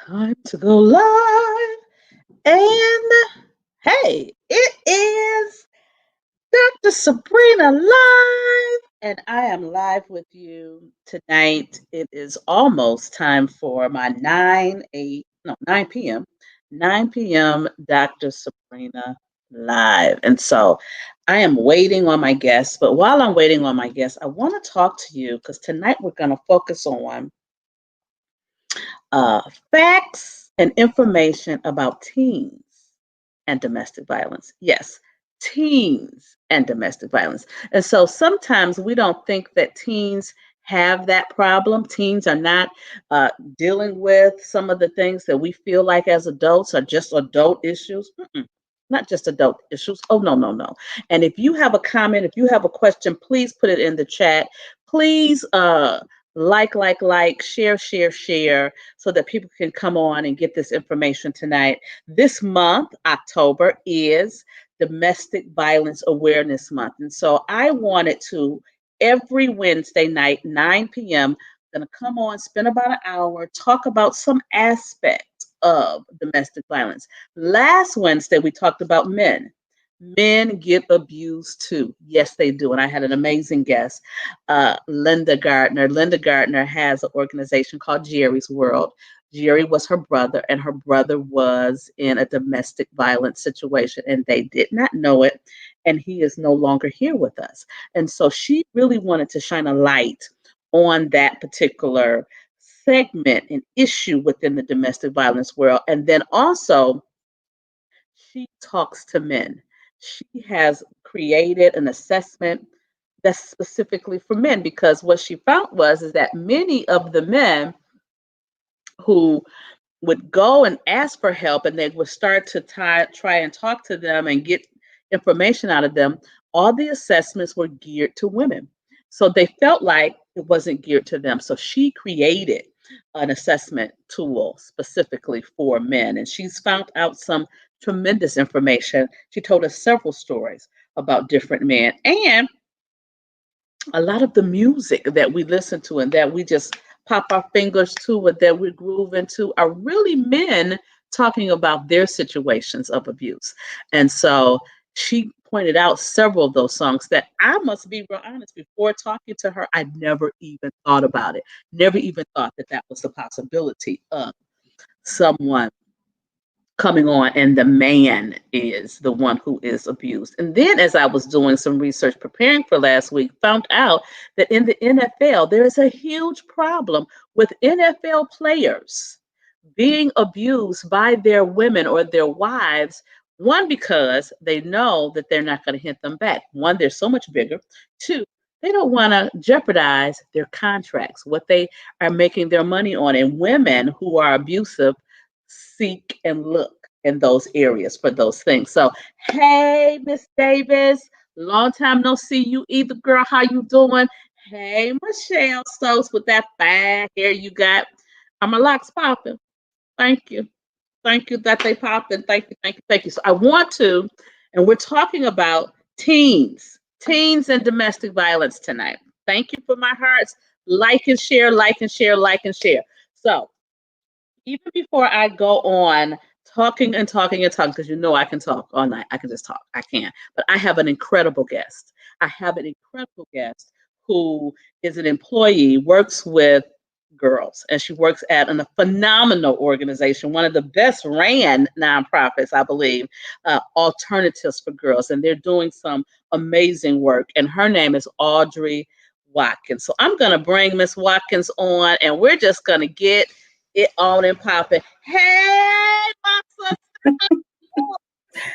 Time to go live. And hey, it is Dr. Sabrina live. And I am live with you tonight. It is almost time for my 9 p.m. 9 p.m. Dr. Sabrina live. And so I am waiting on my guests. But while I'm waiting on my guests, I want to talk to you because tonight we're going to focus on uh, facts and information about teens and domestic violence. Yes, teens and domestic violence. And so sometimes we don't think that teens have that problem. Teens are not dealing with some of the things that we feel like as adults are just adult issues. Mm-mm. Not just adult issues. Oh, no, no, no. And if you have a comment, if you have a question, please put it in the chat. Please share, so that people can come on and get this information tonight. This month, October, is Domestic Violence Awareness Month. And so I wanted to, every Wednesday night, 9 p.m., going to come on, spend about an hour, talk about some aspect of domestic violence. Last Wednesday, we talked about men. Men get abused too. Yes, they do. And I had an amazing guest, Linda Gardner. Linda Gardner has an organization called Jerry's World. Jerry was her brother, and her brother was in a domestic violence situation, and they did not know it. And he is no longer here with us. And so she really wanted to shine a light on that particular segment and issue within the domestic violence world. And then also, she talks to men. She has created an assessment that's specifically for men because what she found was is that many of the men who would go and ask for help and they would start to try and talk to them and get information out of them, all the assessments were geared to women. So they felt like it wasn't geared to them. So she created an assessment tool specifically for men. And she's found out some tremendous information. She told us several stories about different men. And a lot of the music that we listen to and that we just pop our fingers to and that we groove into are really men talking about their situations of abuse. And so she pointed out several of those songs that I must be real honest, before talking to her, I never even thought about it. Never even thought that that was the possibility of someone coming on and the man is the one who is abused. And then as I was doing some research preparing for last week, found out that in the NFL there is a huge problem with NFL players being abused by their women or their wives. One, because they know that they're not going to hit them back. One, they're so much bigger. Two, they don't want to jeopardize their contracts, what they are making their money on. And women who are abusive seek and look in those areas for those things. So, hey, Miss Davis, long time no see you either, girl. How you doing? Hey, Michelle Stokes, with that fine hair you got. Are my locks popping? Thank you. Thank you that they popped, and thank you, thank you, thank you. So I want to, and we're talking about teens and domestic violence tonight. Thank you for my hearts. Like and share, like and share, like and share. So even before I go on talking and talking and talking, because you know I can talk all night. I can just talk. I can. But I have an incredible guest. I have an incredible guest who is an employee, works with girls, and she works at a phenomenal organization, one of the best ran nonprofits, I believe, Alternatives for Girls. And they're doing some amazing work. And her name is Audrey Watkins. So I'm going to bring Miss Watkins on, and we're just going to get it on and popping. Hey, my sister.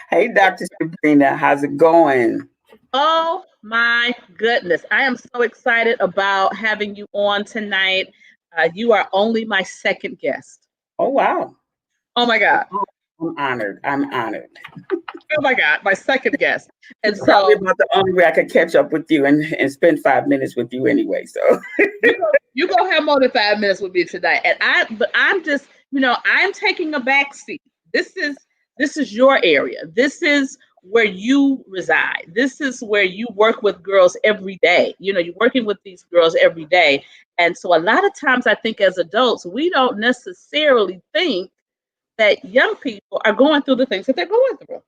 Hey, Dr. Sabrina, how's it going? Oh my goodness. I am so excited about having you on tonight. You are only my second guest. Oh, wow. Oh my God. I'm honored. I'm honored. Oh my God. My second guest. And It's probably so about the only way I could catch up with you and spend 5 minutes with you anyway. So you gonna have more than 5 minutes with me tonight. But I'm just, I'm taking a back seat. This is your area. This is where you reside. This is where you work with girls every day. You know, you're working with these girls every day. And so a lot of times I think as adults, we don't necessarily think that young people are going through the things that they're going through.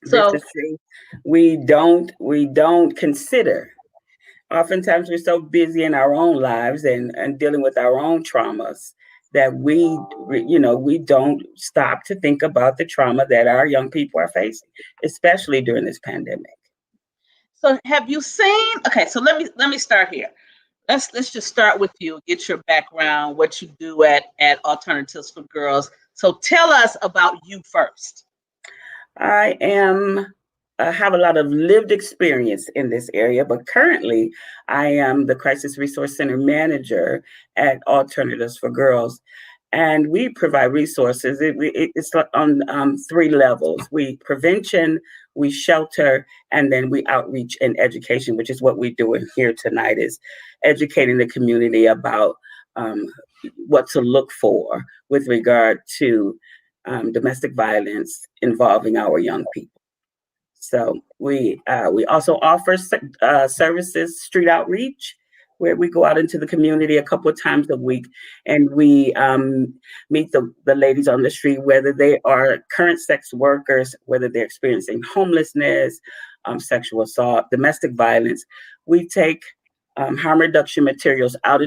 This So is true. We don't consider. Oftentimes we're so busy in our own lives and dealing with our own traumas that we don't stop to think about the trauma that our young people are facing, especially during this pandemic. so have you seen, okay, so let me start here. Let's just start with you, get your background, what you do at Alternatives for Girls. So tell us about you first. I am have a lot of lived experience in this area, but currently I am the Crisis Resource Center manager at Alternatives for Girls, and we provide resources. It's on three levels: we prevention, we shelter, and then we outreach and education, which is what we're doing here tonight, is educating the community about um, what to look for with regard to domestic violence involving our young people. So we also offer services, street outreach, where we go out into the community a couple of times a week, and we meet the ladies on the street, whether they are current sex workers, whether they're experiencing homelessness, sexual assault, domestic violence. We take harm reduction materials out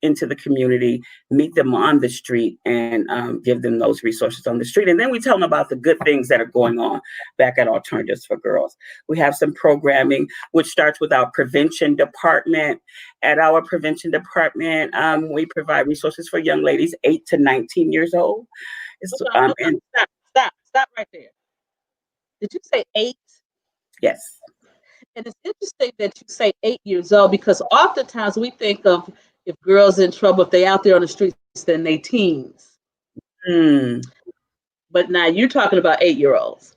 into the community, meet them on the street, and give them those resources on the street. And then we tell them about the good things that are going on back at Alternatives for Girls. We have some programming which starts with our prevention department. At our prevention department, we provide resources for young ladies 8 to 19 years old. It's, Hold on, hold on. and Stop right there. Did you say 8? yes. And it's interesting that you say 8 years old because oftentimes we think of if girls in trouble, if they out there on the streets, then they teens. Hmm. But now you're talking about 8 year olds.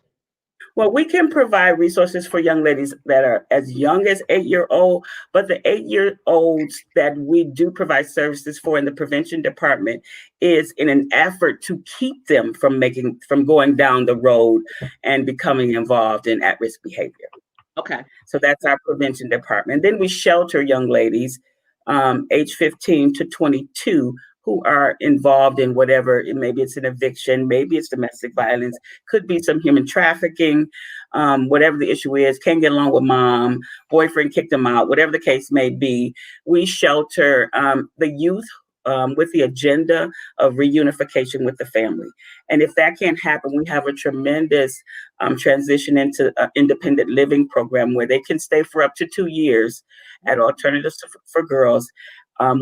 Well, we can provide resources for young ladies that are as young as 8 year old, but the 8 year olds that we do provide services for in the prevention department is in an effort to keep them from going down the road and becoming involved in at-risk behavior. Okay. So that's our prevention department. Then we shelter young ladies age 15 to 22 who are involved in whatever, maybe it's an eviction, maybe it's domestic violence, could be some human trafficking, whatever the issue is, can't get along with mom, boyfriend kicked them out, whatever the case may be. We shelter the youth with the agenda of reunification with the family. And if that can't happen, we have a tremendous transition into an independent living program where they can stay for up to 2 years at Alternatives for Girls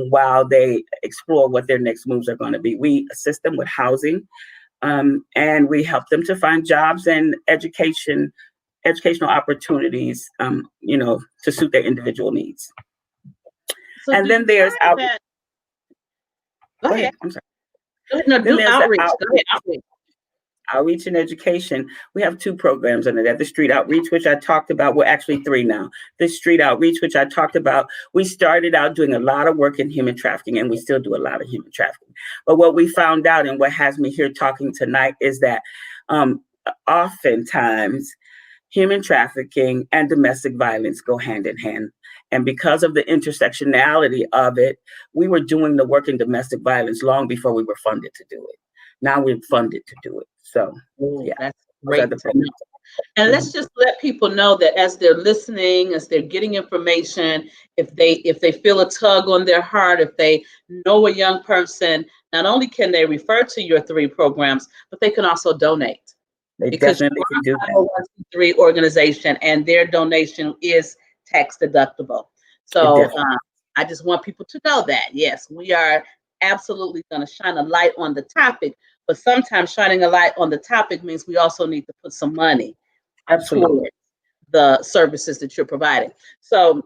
while they explore what their next moves are going to be. We assist them with housing, and we help them to find jobs and educational opportunities, to suit their individual needs. So And then there's Go ahead. I'm sorry. Go ahead. No, Then do there's outreach. the Go ahead, outreach. outreach and education. We have 2 programs under that. The street outreach, which I talked about, well, actually 3 now. The street outreach, which I talked about, we started out doing a lot of work in human trafficking, and we still do a lot of human trafficking. But what we found out, and what has me here talking tonight, is that oftentimes human trafficking and domestic violence go hand in hand. And because of the intersectionality of it, we were doing the work in domestic violence long before we were funded to do it. Now we're funded to do it. So, yeah, That's those are great the to know. programs. And let's Mhm. just let people know that as they're listening, as they're getting information, if they feel a tug on their heart, if they know a young person, not only can they refer to your 3 programs, but they can also donate They because definitely you're can do a that. 501c3 organization and their donation is tax deductible. It So definitely. I just want people to know that. Yes, we are absolutely going to shine a light on the topic, but sometimes shining a light on the topic means we also need to put some money Absolutely. toward the services that you're providing. So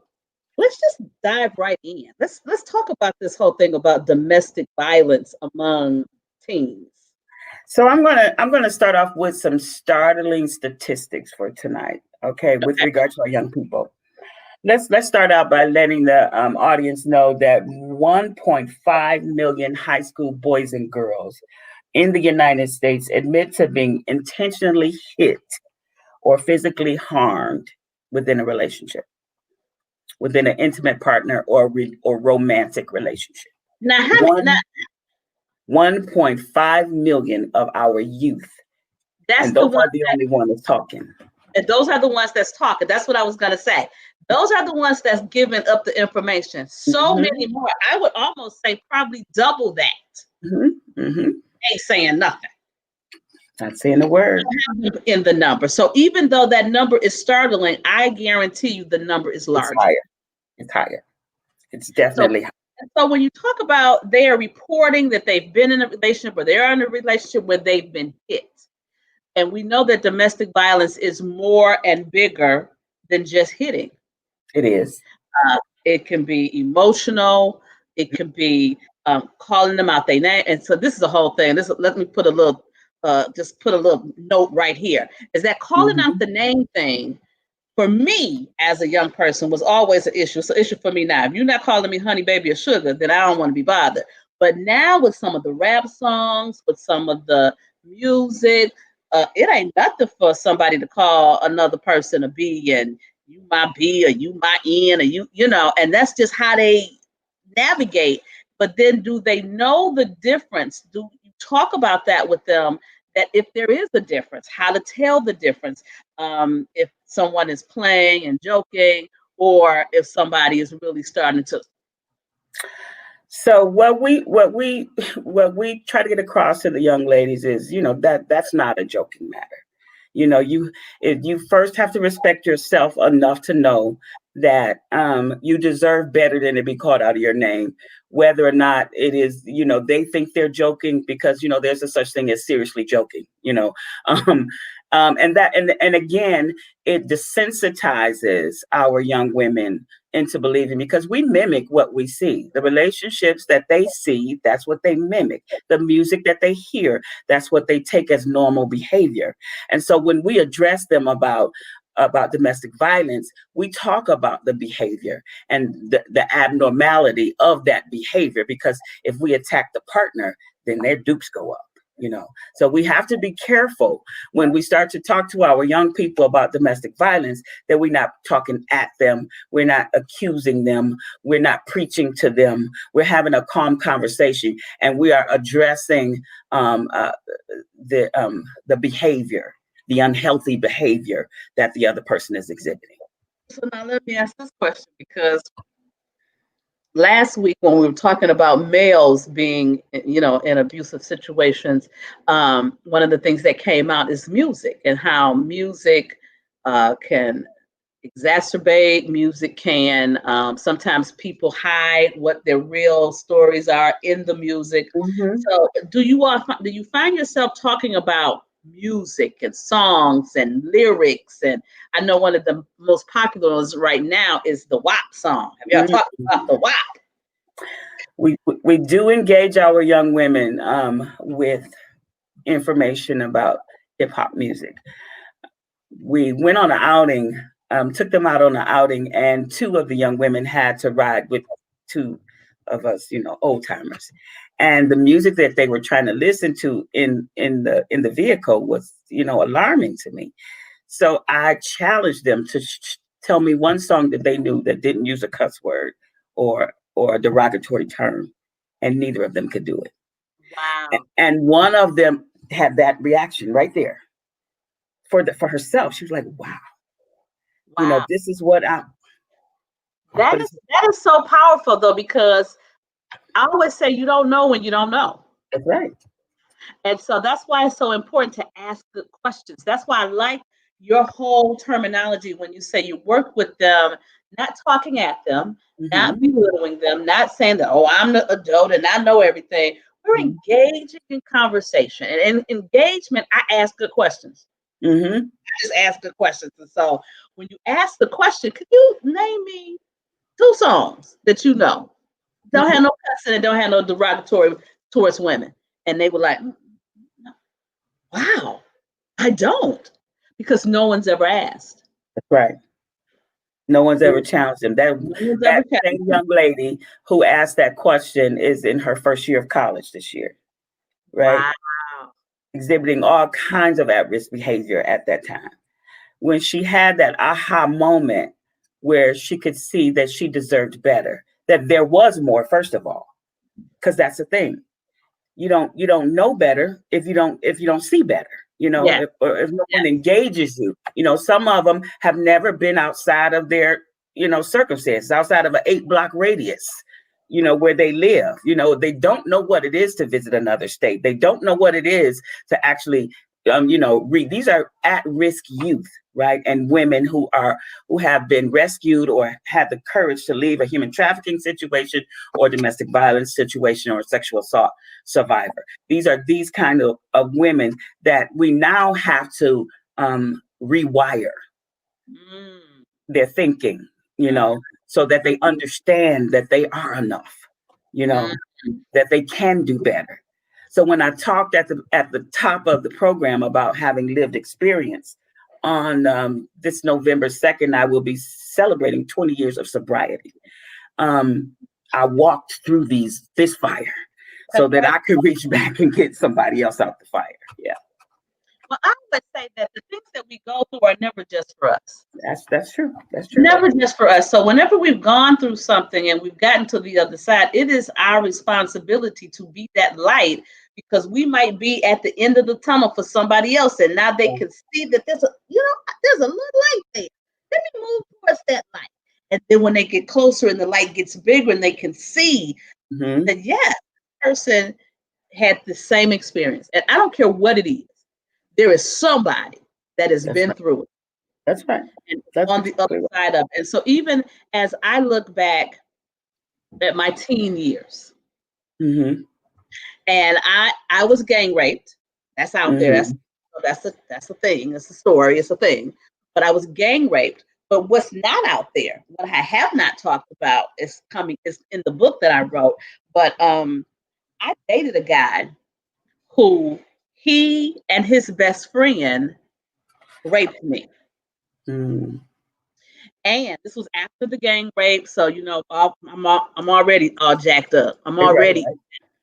let's just dive right in. Let's talk about this whole thing about domestic violence among teens. So I'm gonna start off with some startling statistics for tonight. Okay, with Okay. regard to our young people. Let's start out by letting the audience know that 1.5 million high school boys and girls in the United States admit to being intentionally hit or physically harmed within a relationship, within an intimate partner or romantic relationship. Now, One, 1.5 million of our youth, that's and the those one are the only one that's talking. and those are the ones that's talking. That's what I was gonna say. Those are the ones that's giving up the information. So many more. I would almost say probably double that. Ain't saying nothing. Not saying a word. In the number. So even though that number is startling, I guarantee you the number is larger. It's higher. It's definitely higher. So when you talk about they are reporting that they've been in a relationship or they're in a relationship where they've been hit. And we know that domestic violence is more and bigger than just hitting. It is. It can be emotional. It can be calling them out their name. And so this is a whole thing. Let me put a little, just put a little note right here. Is that calling out the name thing for me as a young person was always an issue. It's an issue for me now. If you're not calling me honey, baby, or sugar, then I don't want to be bothered. But now with some of the rap songs, with some of the music, it ain't nothing for somebody to call another person a B and you my B or you my N or you know, and that's just how they navigate. But then do they know the difference? Do you talk about that with them? That if there is a difference, how to tell the difference, if someone is playing and joking, or if somebody is really starting to. So what we try to get across to the young ladies is, that's not a joking matter. You first have to respect yourself enough to know that you deserve better than to be called out of your name, whether or not it is, they think they're joking because, there's a such thing as seriously joking, and again, it desensitizes our young women into believing, because we mimic what we see. The relationships that they see, that's what they mimic. The music that they hear, that's what they take as normal behavior. And so when we address them about domestic violence, we talk about the behavior and the abnormality of that behavior, because if we attack the partner, then their dukes go up. So we have to be careful when we start to talk to our young people about domestic violence, that we're not talking at them, we're not accusing them, we're not preaching to them, we're having a calm conversation, and we are addressing the behavior, the unhealthy behavior that the other person is exhibiting. So now let me ask this question, because last week when we were talking about males being, in abusive situations, one of the things that came out is music, and how music can exacerbate. Music can, sometimes people hide what their real stories are in the music. So do you find yourself talking about music and songs and lyrics? And I know one of the most popular ones right now is the WAP song. Have y'all talked about the WAP? We do engage our young women with information about hip hop music. We went on an outing, took them out on an outing, and two of the young women had to ride with two of us, old timers. And the music that they were trying to listen to in the vehicle was, alarming to me. So I challenged them to tell me one song that they knew that didn't use a cuss word or a derogatory term, and neither of them could do it. Wow. And one of them had that reaction right there for herself. She was like, wow. This is what that is so powerful, though, because I always say you don't know when you don't know. That's right. And so that's why it's so important to ask good questions. That's why I like your whole terminology when you say you work with them, not talking at them, not belittling them, not saying that, oh, I'm the adult and I know everything. We're engaging in conversation. And in engagement, I ask good questions. I just ask good questions. And so when you ask the question, could you name me 2 songs that you know? Don't have no cussing and don't have no derogatory towards women. And they were like, wow, I don't. Because no one's ever asked. That's right. No one's ever challenged them. That same young lady who asked that question is in her first year of college this year. Right. exhibiting all kinds of at-risk behavior at that time. When she had that aha moment where she could see that she deserved better, that there was more, first of all, because that's the thing. You don't know better if you don't see better, Yeah. if no one engages you. Some of them have never been outside of their, circumstances, outside of an 8-block radius, where they live. They don't know what it is to visit another state. They don't know what it is to actually, read. These are at-risk youth, right? And women who have been rescued or had the courage to leave a human trafficking situation or domestic violence situation or sexual assault survivor. These are these kind of women that we now have to rewire their thinking, so that they understand that they are enough, that they can do better. So when I talked at the top of the program about having lived experience, on this November 2nd, I will be celebrating 20 years of sobriety. I walked through this fire so that I could reach back and get somebody else out the fire. Yeah. Well, I would say that the things that we go through are never just for us. That's true. That's true. Never just for us. So whenever we've gone through something and we've gotten to the other side, it is our responsibility to be that light, because we might be at the end of the tunnel for somebody else, and now they can see that there's a little light there. Let me move towards that light. And then when they get closer and the light gets bigger and they can see that, the person had the same experience. And I don't care what it is. There is somebody that has been through it. That's right. And on the other side of it. And so even as I look back at my teen years, and I was gang raped. That's out there. That's a thing. It's a story. It's a thing. But I was gang raped. But what's not out there, what I have not talked about, is in the book that I wrote. But I dated a guy who he and his best friend raped me. And this was after the gang rape, so I'm already all jacked up. I'm already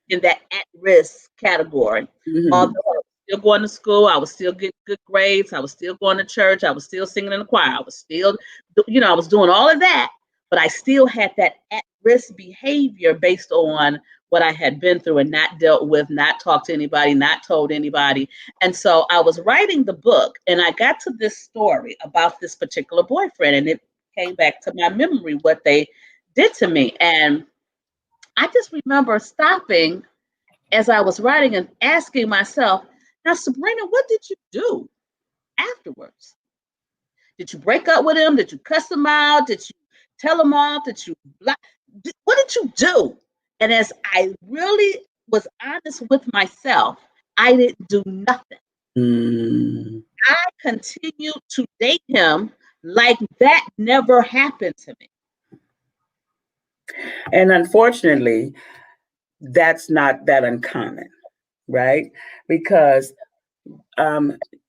in that at-risk category. Although I was still going to school, I was still getting good grades, I was still going to church, I was still singing in the choir, I was still, I was doing all of that, but I still had that at-risk behavior based on what I had been through and not dealt with, not talked to anybody, not told anybody. And so I was writing the book, and I got to this story about this particular boyfriend, and it came back to my memory what they did to me. And I just remember stopping as I was writing and asking myself, now, Sabrina, what did you do afterwards? Did you break up with him? Did you cuss him out? Did you tell him off? What did you do? And as I really was honest with myself, I didn't do nothing. I continued to date him like that never happened to me. And unfortunately, that's not that uncommon, right? Because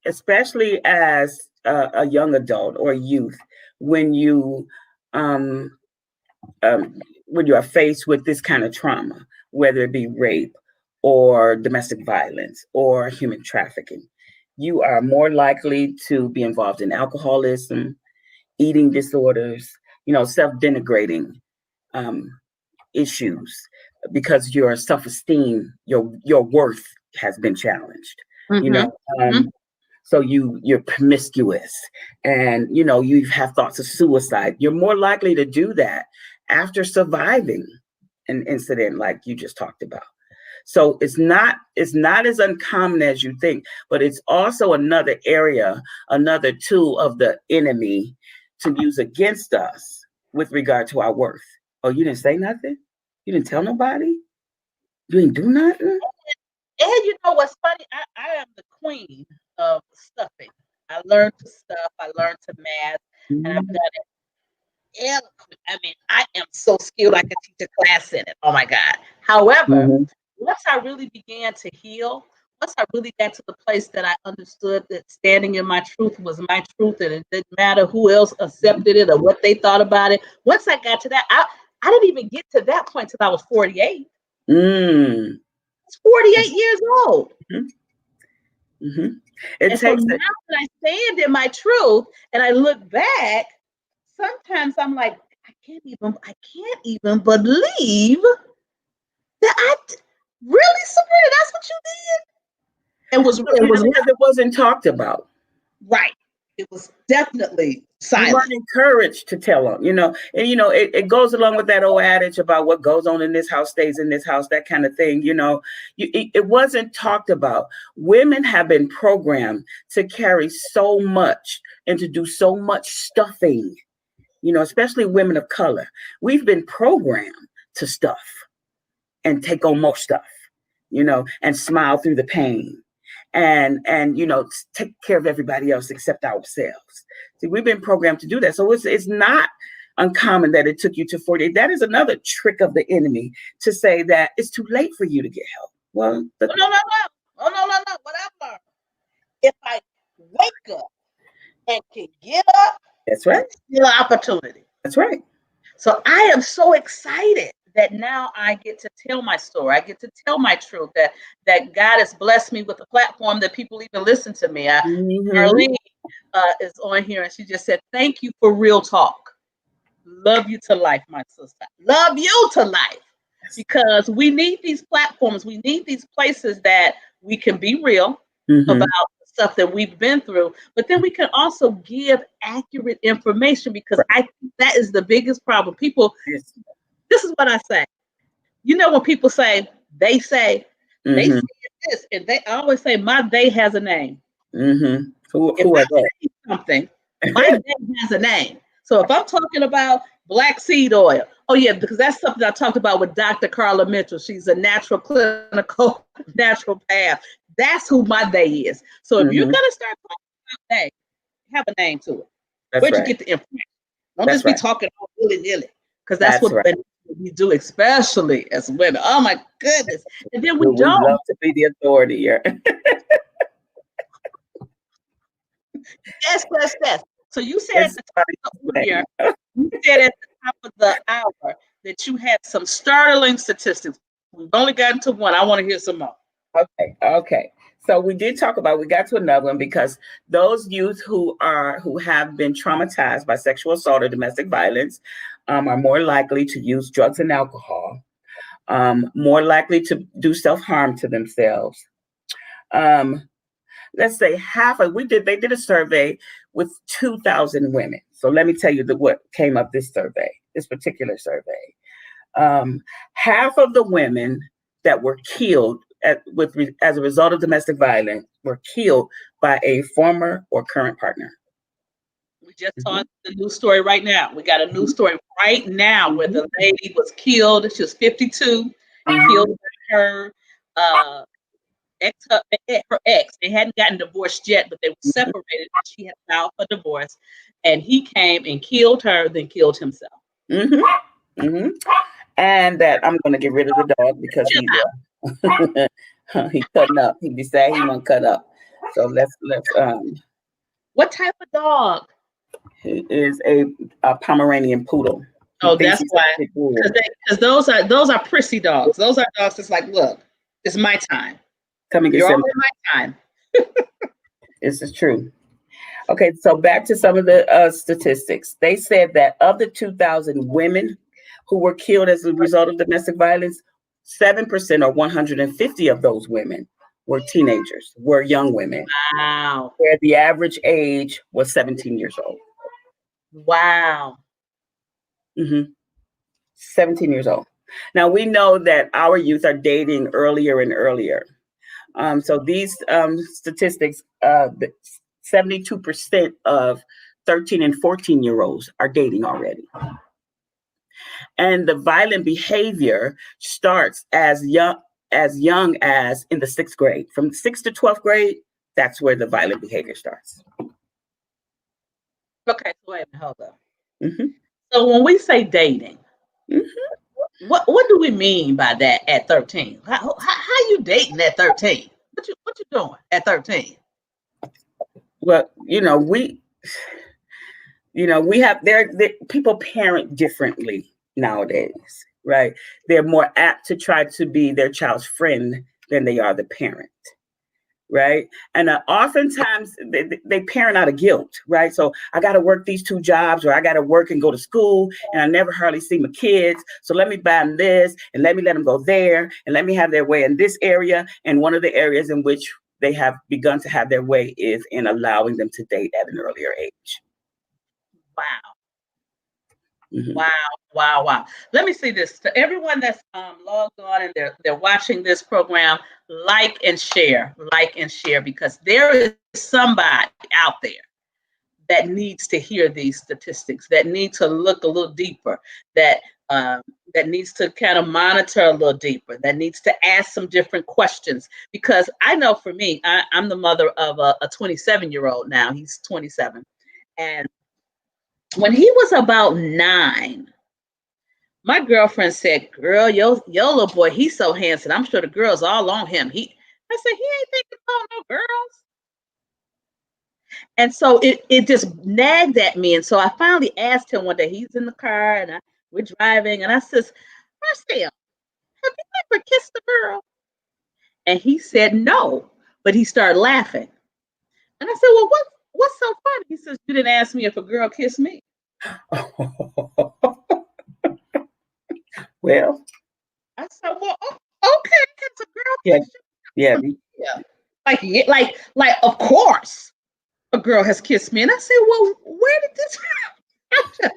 especially as a young adult or youth, when you are faced with this kind of trauma, whether it be rape or domestic violence or human trafficking, you are more likely to be involved in alcoholism, eating disorders, self-denigrating issues, because your self-esteem, your worth has been challenged. So you're promiscuous, and you have thoughts of suicide. You're more likely to do that after surviving an incident like you just talked about. So it's not as uncommon as you think, but it's also another area, another tool of the enemy to use against us with regard to our worth. Oh, you didn't say nothing? You didn't tell nobody? You didn't do nothing? And you know what's funny? I am the queen of stuffing. I learned to stuff. I learned to math, and I've done it eloquent. I mean, I am so skilled. I could teach a class in it. Oh my God! However, once I really began to heal, once I really got to the place that I understood that standing in my truth was my truth, and it didn't matter who else accepted it or what they thought about it. Once I got to that, I didn't even get to that point till I was 48. 48 years old. Mm-hmm. It And so takes now it. that I stand in my truth and I look back, sometimes I'm like, I can't even believe that really, Sabrina, that's what you did. Because it wasn't talked about. Right. It was definitely You weren't silent. encouraged to tell them, and it goes along with that old adage about what goes on in this house stays in this house, that kind of thing. It wasn't talked about. Women have been programmed to carry so much and to do so much stuffing, especially women of color. We've been programmed to stuff and take on more stuff, and smile through the pain and take care of everybody else except ourselves. See, we've been programmed to do that. So it's not uncommon that it took you to 48. That is another trick of the enemy to say that it's too late for you to get help. Well, no. Oh, no. What I've learned, if I wake up and can get up, that's right. it's still an opportunity. That's right. So I am so excited that now I get to tell my story. I get to tell my truth, that God has blessed me with a platform that people even listen to me. Marlene is on here and she just said, thank you for real talk. Love you to life, my sister. Love you to life. Because we need these platforms. We need these places that we can be real about the stuff that we've been through, but then we can also give accurate information, because I think that is the biggest problem. People, this is what I say. When people say, they say this, and I always say, my they has a name. Who are they? Something, my they has a name. So if I'm talking about black seed oil, oh yeah, because that's something I talked about with Dr. Carla Mitchell. She's a natural clinical naturopath. That's who my they is. So if you're gonna start talking about they, have a name to it. Where'd you get the information? Don't just be talking all willy-nilly, because that's what we do, especially as women. Oh my goodness. And then we don't. Love to be the authority here. Yes. So you said at the top of the year, you said at the top of the hour that you had some startling statistics. We've only gotten to one. I want to hear some more. Okay. So we got to another one, because those youth who have been traumatized by sexual assault or domestic violence are more likely to use drugs and alcohol, more likely to do self-harm to themselves. Let's say they did a survey with 2,000 women. So let me tell you what came up this particular survey. Half of the women that were killed as a result of domestic violence were killed by a former or current partner. We just saw the news story right now. We got a news story right now where the lady was killed. She was 52, killed by her ex. They hadn't gotten divorced yet, but they were separated. She had filed for divorce, and he came and killed her, then killed himself. And that I'm going to get rid of the dog because he's cutting up. He decided he want to cut up. So let's. What type of dog? He is a Pomeranian poodle. Oh, that's why. Because those are prissy dogs. Those are dogs that's like, look, it's my time. You're all in my time. This is true. Okay, so back to some of the statistics. They said that of the 2,000 women who were killed as a result of domestic violence, 7% or 150 of those women were teenagers, were young women. Wow. Where the average age was 17 years old. Wow. 17 years old. Now, we know that our youth are dating earlier and earlier. So these statistics, 72% of 13 and 14-year-olds are dating already. And the violent behavior starts as young as in the 6th grade. From 6th to 12th grade, that's where the violent behavior starts. Okay, so wait a minute, hold up. So when we say dating, what do we mean by that at 13? How you dating at 13? What you doing at 13? Well, we have people parent differently nowadays, right? They're more apt to try to be their child's friend than they are the parent. right? And oftentimes they parent out of guilt, right? So I got to work these 2 jobs, or I got to work and go to school, and I never hardly see my kids. So let me buy them this, and let them go there, and let me have their way in this area. And one of the areas in which they have begun to have their way is in allowing them to date at an earlier age. Wow. Mm-hmm. Wow. Let me see this. To everyone that's logged on and they're watching this program, like and share, because there is somebody out there that needs to hear these statistics, that need to look a little deeper, that needs to kind of monitor a little deeper, that needs to ask some different questions. Because I know for me, I'm the mother of a 27-year-old now. He's 27. And when he was about 9, my girlfriend said, "Girl, your little boy, he's so handsome. I'm sure the girls all on him." I said, "He ain't thinking about no girls." And so it just nagged at me. And so I finally asked him one day. He's in the car and we're driving, and I says, "Marcel, have you ever kissed a girl?" And he said no, but he started laughing. And I said, "Well, what's so funny?" He says, "You didn't ask me if a girl kissed me." Well, I said, "Well, okay, it's a girl kiss you." Yeah. Like, of course, a girl has kissed me. And I said, "Well, where did this happen?"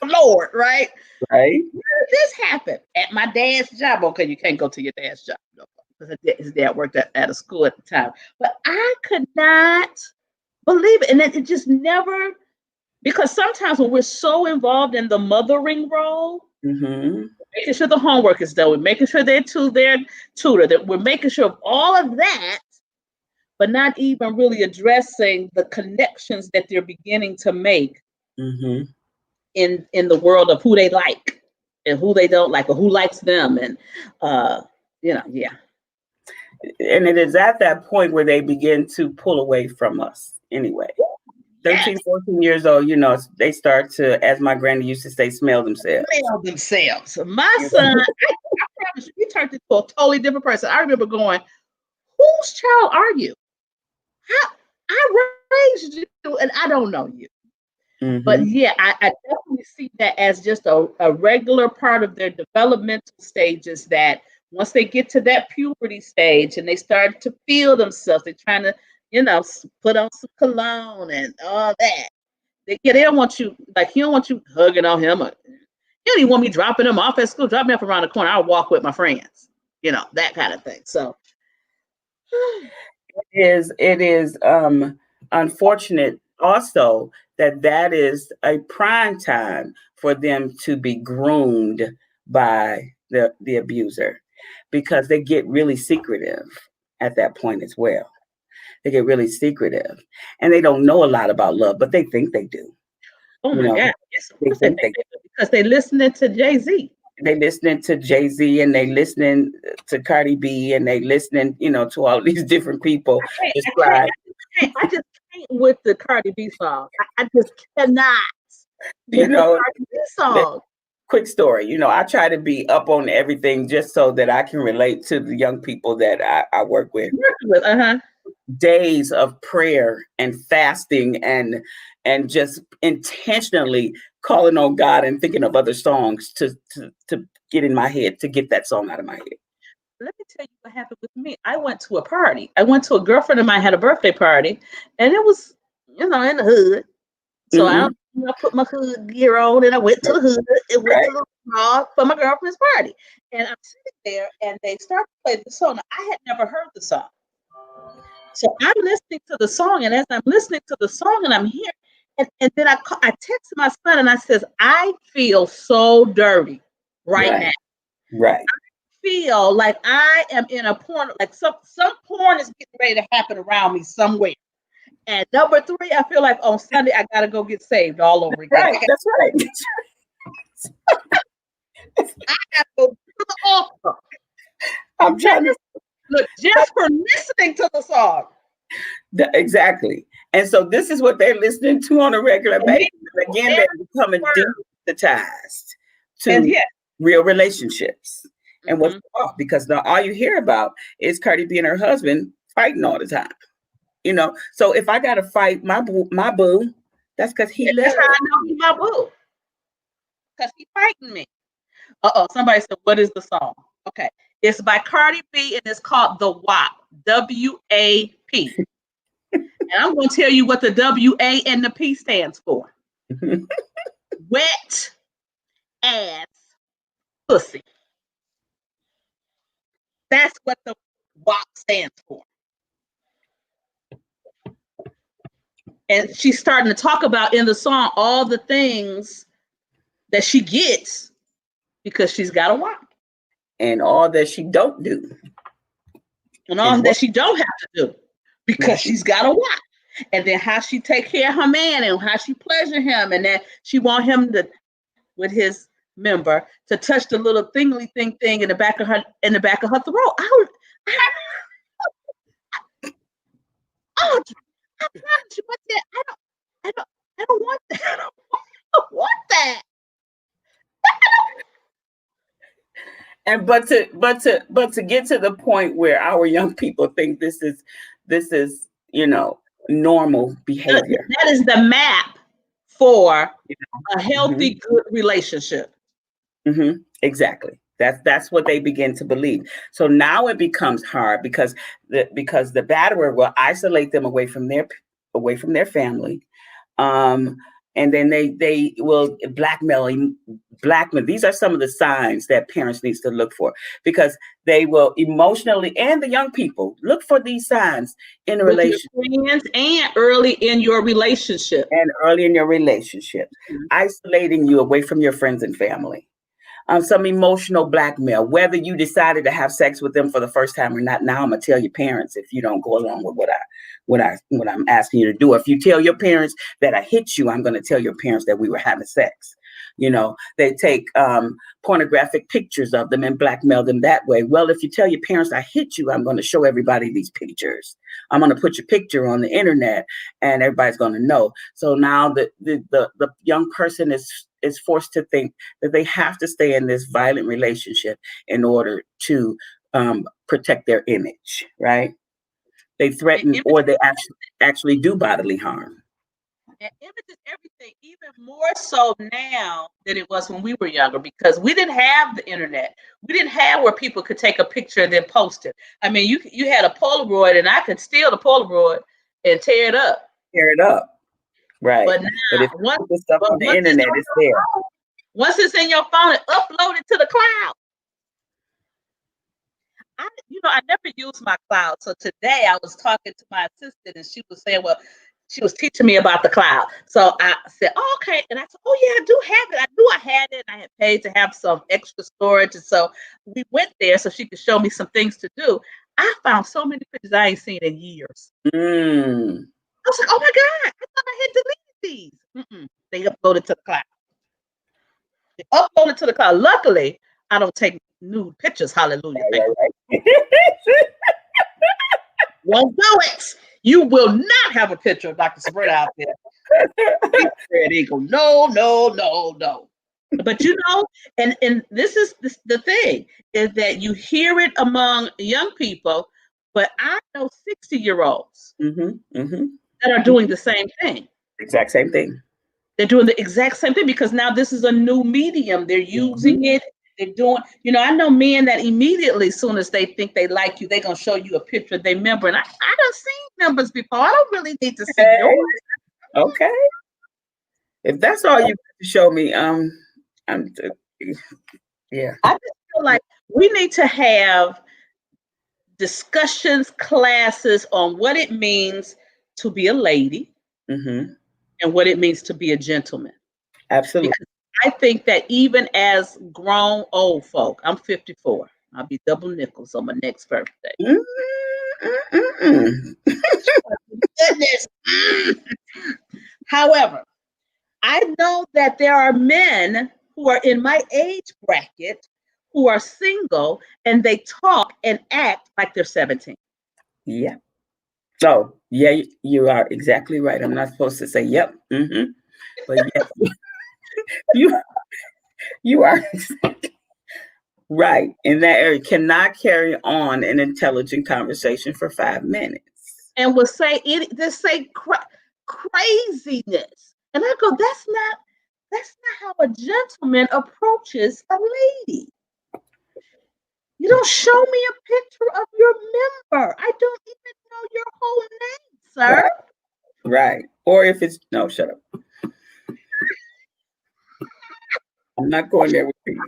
Lord, right? Right. Where did this happen? At my dad's job. Okay, you can't go to your dad's job, because his dad worked at a school at the time. But I could not believe it. And it just never, because sometimes when we're so involved in the mothering role, mm-hmm. making sure the homework is done, we're making sure they're to their tutor, that we're making sure of all of that, but not even really addressing the connections that they're beginning to make mm-hmm. in the world of who they like and who they don't like, or who likes them. And yeah. And it is at that point where they begin to pull away from us anyway. 13, 14 years old, they start to, as my granny used to say, smell themselves. My son, I promise you, he turned into a totally different person. I remember going, "Whose child are you? I raised you, and I don't know you." Mm-hmm. But yeah, I definitely see that as just a regular part of their developmental stages, that once they get to that puberty stage and they start to feel themselves, they're trying to, put on some cologne and all that. They don't want you, like, he don't want you hugging on him. Or, he don't even want me dropping him off at school, dropping me off around the corner. I'll walk with my friends, that kind of thing. So it is unfortunate also that is a prime time for them to be groomed by the abuser, because they get really secretive at that point as well. They get really secretive, and they don't know a lot about love, but they think they do. Oh my God! Yes, of course they do, because they listening to Jay-Z. They listening to Jay-Z, and they listening to Cardi B, and they listening, to all these different people. I just can't with the Cardi B song. I just cannot. Cardi B song. Quick story, I try to be up on everything just so that I can relate to the young people that I work with. Days of prayer and fasting and just intentionally calling on God and thinking of other songs to get in my head, to get that song out of my head. Let me tell you what happened with me. I went to a party. A girlfriend of mine had a birthday party, and it was, in the hood. So I put my hood gear on, and I went to the hood. It went to the mall for my girlfriend's party. And I'm sitting there, and they started to play the song. I had never heard the song. So I'm listening to the song, and as I'm listening to the song, and I'm here, and then I texted my son, and I says, "I feel so dirty right now. Right. I feel like I am in a porn, like some porn is getting ready to happen around me somewhere." And number 3, I feel like on Sunday I gotta go get saved all over again. Right, that's right. I gotta go to the altar. I'm trying to look just for listening to the song. Exactly. And so this is what they're listening to on a regular basis. Again, they're becoming desensitized to real relationships. And what's wrong? Because now all you hear about is Cardi B and her husband fighting all the time. You know, so if I got to fight my boo, that's because he That's lives. how I know he's my boo. Because he's fighting me. Somebody said, what is the song? Okay. It's by Cardi B and it's called The WAP. W-A-P. And I'm going to tell you what the W-A and the P stands for. Wet ass pussy. That's what the WAP stands for. And she's starting to talk about in the song all the things that she gets because she's got a WAP. And all that she don't do. And all that she don't have to do because she's got a WAP. And then how she take care of her man and how she pleasure him, and that she want him to, with his member, to touch the little thingly thing in the back of her throat. I promise you, what's that? I don't want that. I don't want that. And but to get to the point where our young people think this is normal behavior. That is the map for a healthy, good relationship. Mm-hmm. Exactly. That's what they begin to believe. So now it becomes hard because the batterer will isolate them away from their family, and then they will blackmail. These are some of the signs that parents need to look for, because they will emotionally, and the young people look for these signs in a relationship, and early in your relationship, isolating you away from your friends and family. Some emotional blackmail, whether you decided to have sex with them for the first time or not. Now I'm gonna tell your parents if you don't go along with what I'm asking you to do. If you tell your parents that I hit you, I'm gonna tell your parents that we were having sex. They take pornographic pictures of them and blackmail them that way. Well, if you tell your parents I hit you, I'm going to show everybody these pictures. I'm going to put your picture on the internet and everybody's going to know. So now the young person is forced to think that they have to stay in this violent relationship in order to protect their image, right? They threaten or they actually do bodily harm. And image is everything, even more so now than it was when we were younger, because we didn't have the internet. We didn't have where people could take a picture and then post it. I mean, you had a Polaroid, and I could steal the Polaroid and tear it up. Right. But now, once the stuff on the internet is there. Once it's in your phone, and upload it to the cloud. I never use my cloud. So today I was talking to my assistant, and she was saying, well, she was teaching me about the cloud. So I said, oh, okay. And I said, oh, yeah, I do have it. I knew I had it. And I had paid to have some extra storage. And so we went there so she could show me some things to do. I found so many pictures I ain't seen in years. I was like, oh, my God, I thought I had deleted these. They uploaded to the cloud. Luckily, I don't take nude pictures. Hallelujah. Right. Won't do it. You will not have a picture of Dr. Sabrina out there. No. But and this is the thing, is that you hear it among young people, but I know 60-year-olds that are doing the same thing. Exact same thing. They're doing the exact same thing because now this is a new medium. They're using it. They're doing, I know men that immediately, as soon as they think they like you, they're going to show you a picture of their member. And I done seen numbers before. I don't really need to see yours. Okay. If that's all you show me, yeah. I just feel like we need to have discussions, classes on what it means to be a lady and what it means to be a gentleman. Absolutely. Because I think that even as grown old folk, I'm 54. I'll be double nickels on my next birthday. Goodness. However, I know that there are men who are in my age bracket who are single and they talk and act like they're 17. Yeah. So, yeah, you are exactly right. I'm not supposed to say, yep. But yes, you are. Right. In that area, cannot carry on an intelligent conversation for 5 minutes. And will say it, just say craziness. And I go, that's not how a gentleman approaches a lady. You don't show me a picture of your member. I don't even know your whole name, sir. Right. Right. Or if it's no, shut up. I'm not going there with you.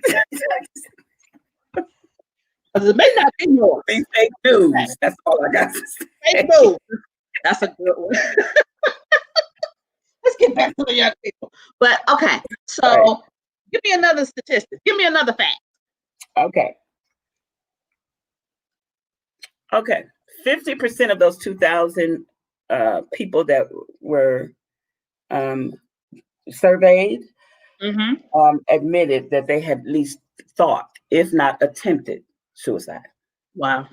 It may not be yours. Be fake news. That's all I got to say. Fake news. That's a good one. Let's get back to the young people. But okay, so Right. give me another statistic. Give me another fact. Okay. Okay. 50% of those 2,000 people that were surveyed admitted that they had at least thought, if not attempted, suicide. Wow.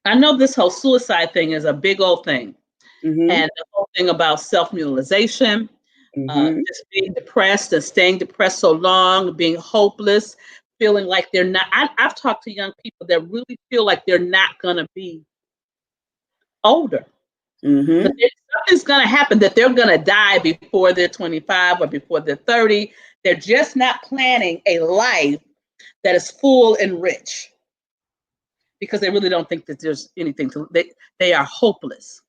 I know this whole suicide thing is a big old thing. Mm-hmm. And the whole thing about self-mutilization, just being depressed and staying depressed so long, being hopeless, feeling like they're not. I've talked to young people that really feel like they're not going to be older. Mm-hmm. Something's going to happen, that they're going to die before they're 25 or before they're 30. They're just not planning a life that is full and rich because they really don't think that there's anything to, they are hopeless.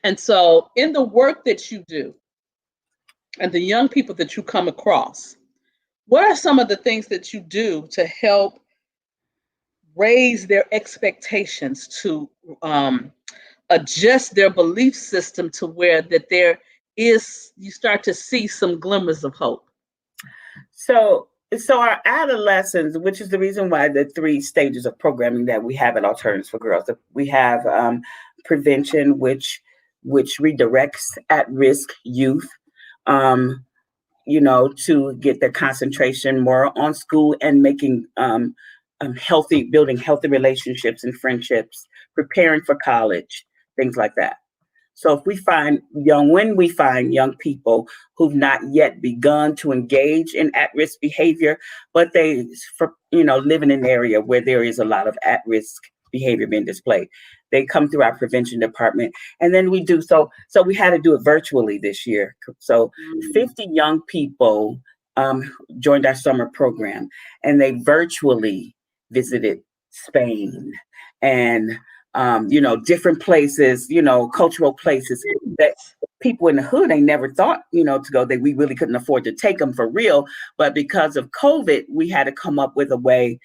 And so in the work that you do and the young people that you come across, what are some of the things that you do to help raise their expectations, to adjust their belief system to where that there is, you start to see some glimmers of hope? So our adolescents, which is the reason why the 3 stages of programming that we have at Alternatives for Girls, we have prevention, which redirects at-risk youth, to get their concentration more on school and making building healthy relationships and friendships, preparing for college, things like that. So when we find young people who've not yet begun to engage in at-risk behavior, but they, live in an area where there is a lot of at-risk behavior being displayed, they come through our prevention department. And then we do so we had to do it virtually this year. So 50 young people joined our summer program, and they virtually visited Spain and different places, cultural places that people in the hood ain't never thought, to go, that we really couldn't afford to take them for real. But because of COVID, we had to come up with a way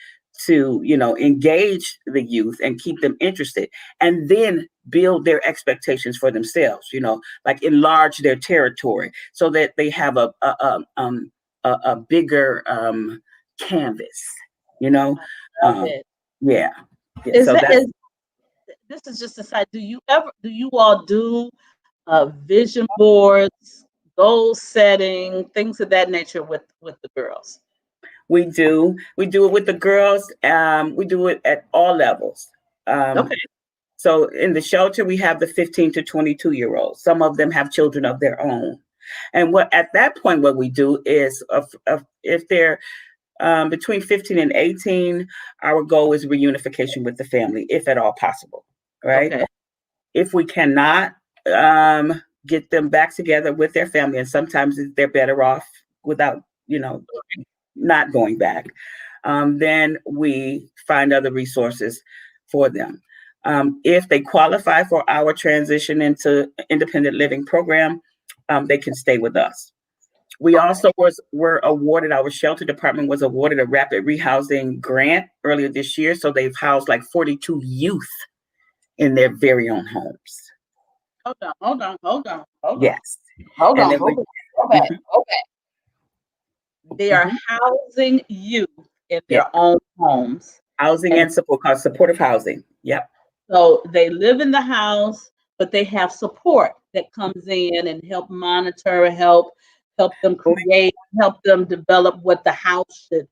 to, engage the youth and keep them interested, and then build their expectations for themselves, like enlarge their territory so that they have a bigger canvas, yeah. This is just a side. Do you all do vision boards, goal setting, things of that nature with the girls? We do it with the girls. We do it at all levels. Okay. So in the shelter, we have the 15 to 22-year-olds. Some of them have children of their own. And at that point, what we do is if they're between 15 and 18, our goal is reunification with the family, if at all possible, right? Okay. If we cannot get them back together with their family, and sometimes they're better off without, not going back, then we find other resources for them. If they qualify for our transition into independent living program, they can stay with us. We also were awarded, our shelter department was awarded a rapid rehousing grant earlier this year. So they've housed like 42 youth in their very own homes. Hold on. Yes. Hold on. Go back. They are housing youth in their own homes. Housing and support, called supportive housing. Yep. So they live in the house, but they have support that comes in and help monitor, help them create, help them develop what the house should,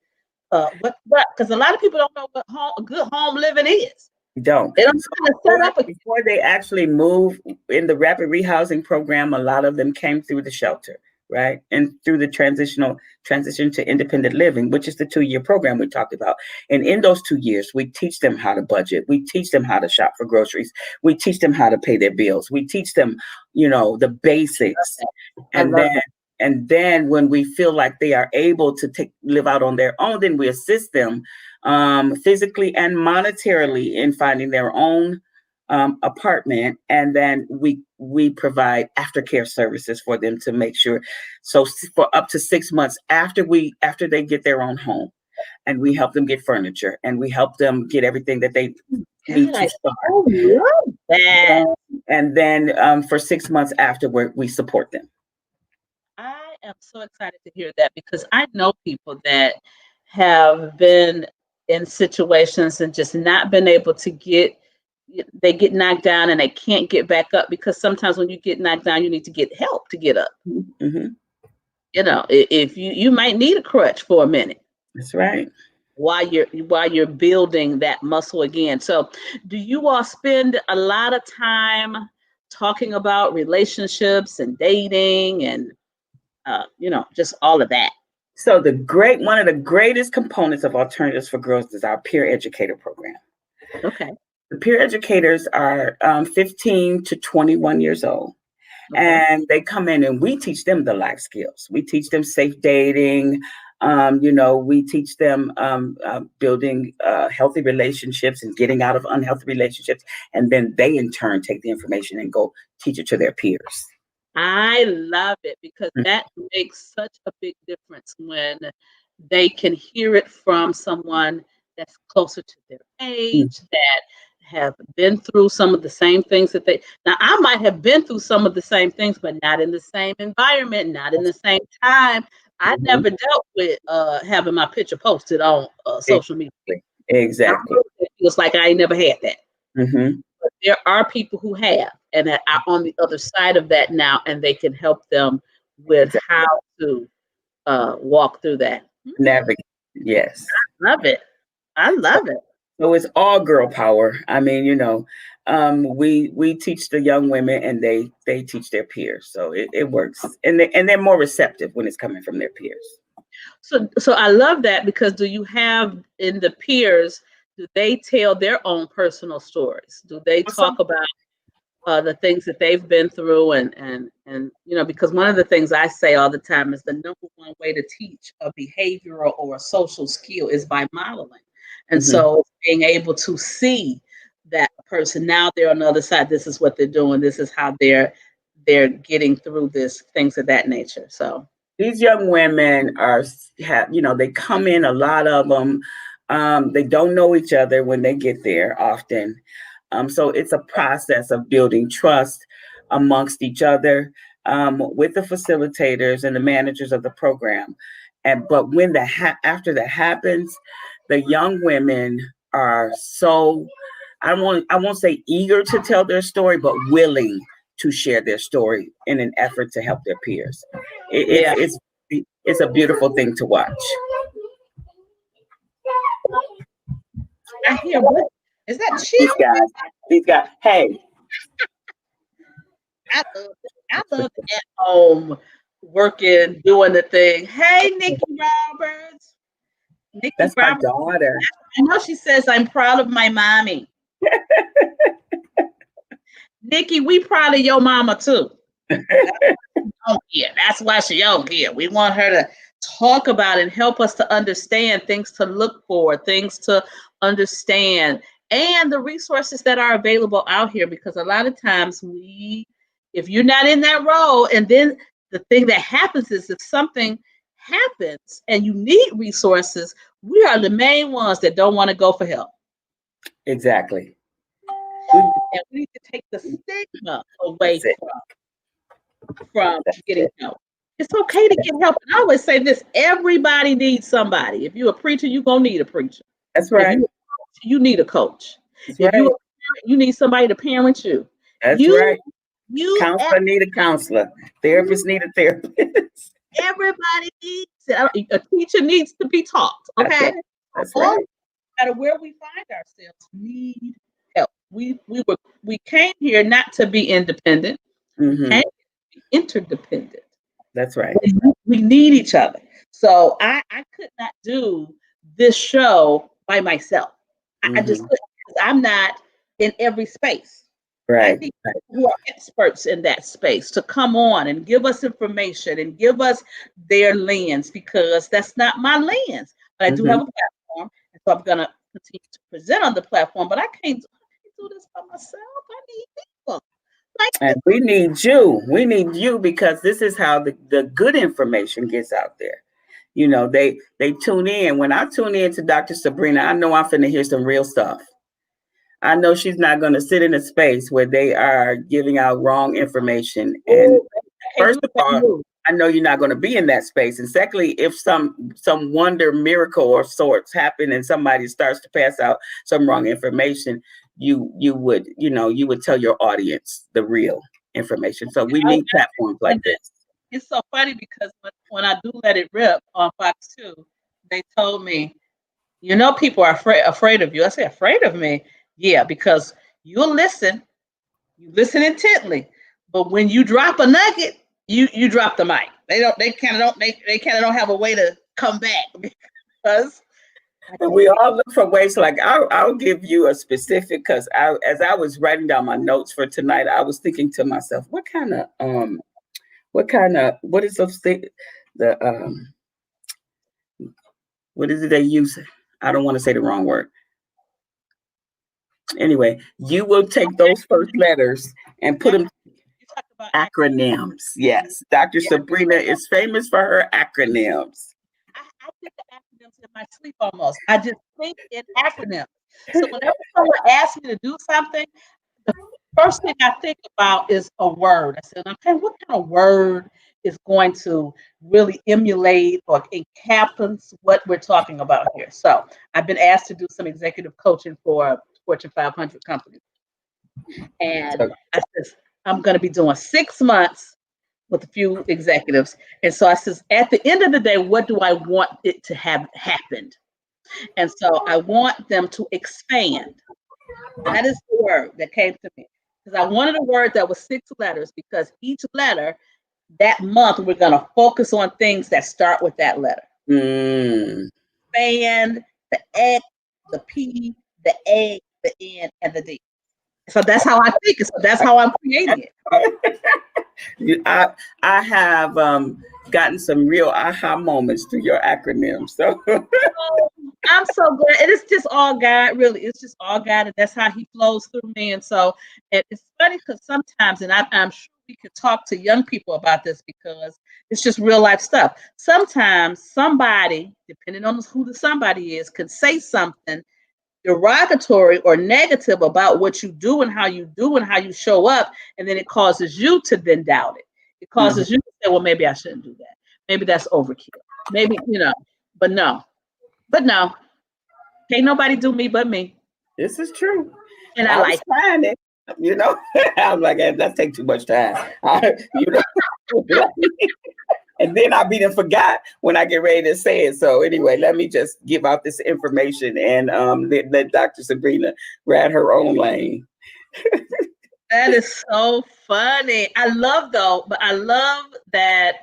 because a lot of people don't know what a good home living is. They don't know how to set up before they actually move in the rapid rehousing program. A lot of them came through the shelter. right? And through the transition to independent living, which is the 2-year program we talked about. And in those 2 years, we teach them how to budget. We teach them how to shop for groceries. We teach them how to pay their bills. We teach them, the basics. I And love then that. and then when we feel like they are able to live out on their own, then we assist them physically and monetarily in finding their own apartment, and then we provide aftercare services for them to make sure. So for up to 6 months after they get their own home, and we help them get furniture, and we help them get everything that they need God, to I start. so love that. And then for 6 months afterward, we support them. I am so excited to hear that because I know people that have been in situations and just not been able to they get knocked down and they can't get back up because sometimes when you get knocked down, you need to get help to get up. Mm-hmm. If you might need a crutch for a minute That's right. while you're building that muscle again. So, do you all spend a lot of time talking about relationships and dating and just all of that? So one of the greatest components of Alternatives for Girls is our peer educator program. Okay. The peer educators are 15 to 21 years old. Okay. And they come in and we teach them the life skills. We teach them safe dating. We teach them building healthy relationships and getting out of unhealthy relationships. And then they in turn take the information and go teach it to their peers. I love it because that makes such a big difference when they can hear it from someone that's closer to their age, that have been through some of the same things that now I might have been through some of the same things, but not in the same environment, not in the same time. I never dealt with having my picture posted on social media. Exactly. It feels like I ain't never had that. Mm-hmm. But there are people who have and that are on the other side of that now, and they can help them with how to walk through that. Navigate. Yes. Love it. I love it. So it's all girl power. I mean, we teach the young women and they teach their peers. So it works. And they're more receptive when it's coming from their peers. So I love that because do you have in the peers, do they tell their own personal stories? Do they talk about the things that they've been through and because one of the things I say all the time is the number one way to teach a behavioral or a social skill is by modeling. And so being able to see that person, now they're on the other side, this is what they're doing, this is how they're getting through this, things of that nature. So these young women they come in, a lot of them, they don't know each other when they get there often. So it's a process of building trust amongst each other with the facilitators and the managers of the program. But when after that happens, the young women are so, I won't say eager to tell their story, but willing to share their story in an effort to help their peers. It's a beautiful thing to watch. I hear what is that? These guys. Hey, I love it at home working, doing the thing. Hey, Nikki Roberts. That's my daughter. I know she says I'm proud of my mommy. Nikki, we proud of your mama too. That's why she on here. We want her to talk about and help us to understand things to look for, things to understand, and the resources that are available out here. Because a lot of times if you're not in that role, and then the thing that happens is if something happens and you need resources, we are the main ones that don't want to go for help. Exactly. And we need to take the stigma away from getting help. It's okay to get help. And I always say this, everybody needs somebody. If you're a preacher, you're going to need a preacher. That's right. You need a coach. That's if right. you're a parent, you need somebody to parent you. That's right. Counselor need a counselor. Therapists need a therapist. Everybody needs it. A teacher needs to be taught. Okay. That's right. No matter where we find ourselves, need help. We came here not to be independent. We came here to be interdependent. That's right. We need each other. So I could not do this show by myself. I just Hmm. couldn't, because I'm not in every space. I Right. need people who are experts in that space to come on and give us information and give us their lens, because that's not my lens. But I do have Hmm. a platform, and so I'm gonna continue to present on the platform. But I can't do this by myself. I need people. Like, And we need you. We need you because this is how the good information gets out there. You know, they tune in. When I tune in to Dr. Sabrina, I know I'm finna hear some real stuff. I know she's not going to sit in a space where they are giving out wrong information. And ooh, I can't do first of that all, move. I know you're not going to be in that space. And secondly, if some wonder miracle or sorts happen and somebody starts to pass out some wrong information, you would, you would tell your audience the real information. So we I, need platforms like this. it's so funny because when I do Let It Rip on Fox 2, they told me, people are afraid of you. I say, afraid of me? Yeah, because you'll listen, you listen intently, but when you drop a nugget, you drop the mic. They kind of don't have a way to come back because I And just we all look for ways. Like I'll give you a specific because as I was writing down my notes for tonight, I was thinking to myself, what is the what is it they use? I don't want to say the wrong word. Anyway, you will take those first letters and put them you talk about acronyms. Yes, Dr. yeah, Sabrina is famous for her acronyms. I did the acronyms in my sleep almost. I just think in acronyms. So whenever someone asks me to do something, the first thing I think about is a word. I said, okay, what kind of word is going to really emulate or encompass what we're talking about here? So I've been asked to do some executive coaching for Fortune 500 companies. And So, I said, I'm going to be doing 6 months with a few executives. And so I says, at the end of the day, what do I want it to have happened? And so I want them to expand. That is the word that came to me. Because I wanted a word that was 6 letters, because each letter that month we're going to focus on things that start with that letter. mm. Expand, the X, the P, the A, the N, and the D. So that's how I think it. So that's how I'm creating it. I I have gotten some real aha moments through your acronyms. So Oh, I'm so glad. And it's just all God, really. It's just all God, and that's how He flows through me. And so it's funny because sometimes, and I'm sure we could talk to young people about this because it's just real life stuff. Sometimes somebody, depending on who the somebody is, could say something derogatory or negative about what you do and how you do and how you show up, and then it causes you to then doubt it. It mhm. causes you to say, well, maybe I shouldn't do that. Maybe that's overkill. Maybe, but no. But no, can't nobody do me but me. This is true. And I I was like trying it, I was like, that takes too much time. You know, and then I be done forgot when I get ready to say it. So anyway, let me just give out this information and let Dr. Sabrina ride her own lane. that is so funny. I love that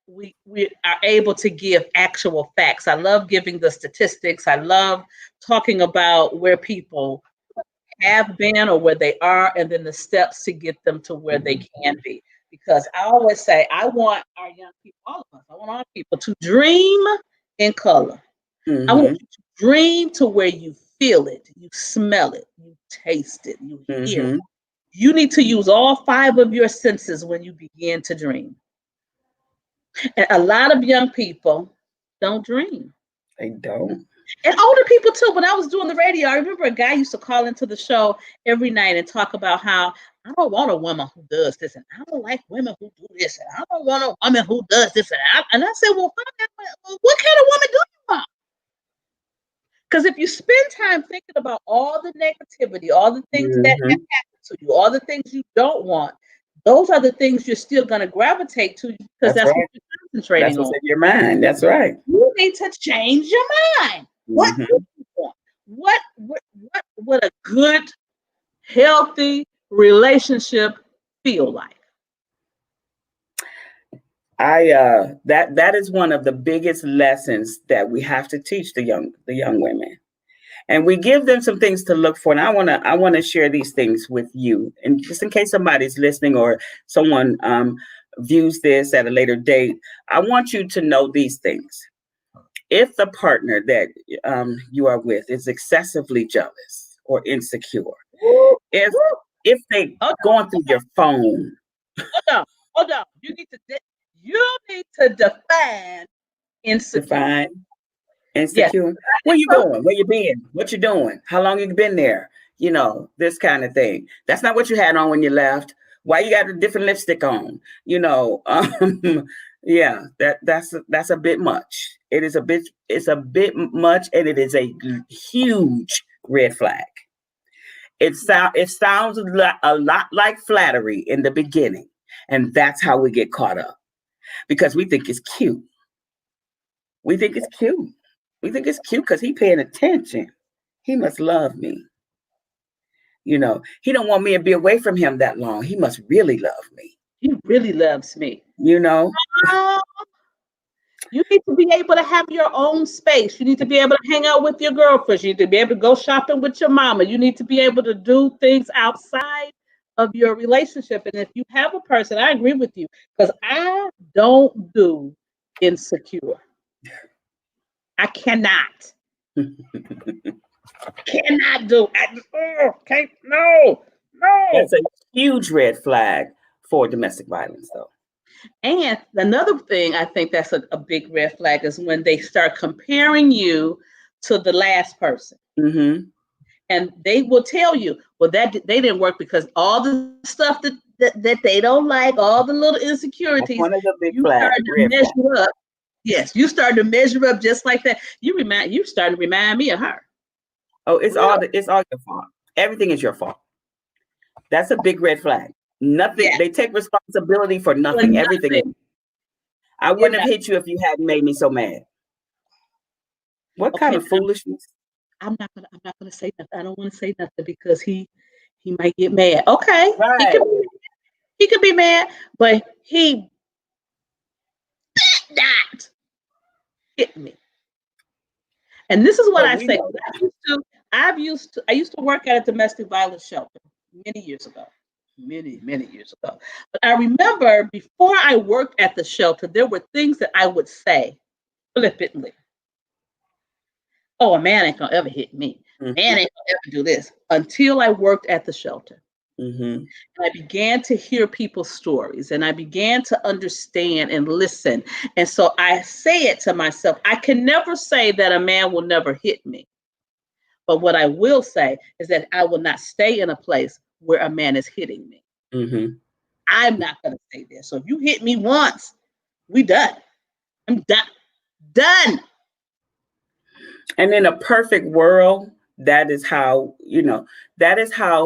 we are able to give actual facts. I love giving the statistics. I love talking about where people have been or where they are, and then the steps to get them to where they can be. Because I always say, I want our young people, all of us, I want all people to dream in color. I want Hmm. you to dream to where you feel it, you smell it, you taste it, you hear it. Hmm. You need to use all five of your senses when you begin to dream. And a lot of young people don't dream. They don't. And older people too. When I was doing the radio, I remember a guy used to call into the show every night and talk about how I don't want a woman who does this, and I don't like women who do this, and I don't want a woman who does this. And I said, well, what kind of woman do you want? Because if you spend time thinking about all the negativity, all the things that have Hmm. happened to you, all the things you don't want, those are the things you're still going to gravitate to because That's that's what right. you're concentrating That's what's on. in your mind. That's right. You need to change your mind. What do Hmm. you want? What would a good, healthy relationship feel like? that is one of the biggest lessons that we have to teach the young women. And we give them some things to look for. And I wanna share these things with you. And just in case somebody's listening or someone views this at a later date, I want you to know these things. If the partner that you are with is excessively jealous or insecure, if they going through your phone. Hold on. You need to define insecure. Define insecure. Yes. Where you going? Where you been? What you doing? How long you been there? You know, this kind of thing. That's not what you had on when you left. Why you got a different lipstick on? You know, yeah, that's a bit much. It's a bit much, and it is a huge red flag. It sounds a lot like flattery in the beginning, and that's how we get caught up, because we think it's cute. We think it's cute because he paying attention. He must love me. You know, he don't want me to be away from him that long. He must really love me. He really loves me. You know? You need to be able to have your own space. You need to be able to hang out with your girlfriends. You need to be able to go shopping with your mama. You need to be able to do things outside of your relationship. And if you have a person, I agree with you, because I don't do insecure. I cannot. Cannot do. No. That's a huge red flag for domestic violence, though. And another thing I think that's a big red flag is when they start comparing you to the last person. Mm-hmm. And they will tell you, well, that they didn't work because all the stuff that they don't like, all the little insecurities, one of the big flags. Measure up. Yes, you started to measure up just like that. You started to remind me of her. Oh, it's all your fault. Everything is your fault. That's a big red flag. Nothing. Yeah. They take responsibility for nothing. Everything. I wouldn't have hit you if you hadn't made me so mad. What kind of foolishness? I'm not gonna say nothing. I don't want to say nothing because he might get mad. Okay, right. He could be mad, but he did not hit me. And this is what I say. I used to work at a domestic violence shelter many years ago. Many years ago. But I remember before I worked at the shelter, there were things that I would say flippantly. Oh, a man ain't gonna ever hit me. Mm-hmm. Man ain't gonna ever do this. Until I worked at the shelter. Mm-hmm. And I began to hear people's stories, and I began to understand and listen. And so I say it to myself, I can never say that a man will never hit me. But what I will say is that I will not stay in a place where a man is hitting me. Mm-hmm. I'm not going to stay there. So if you hit me once, we done. I'm done. Done. And in a perfect world, that is how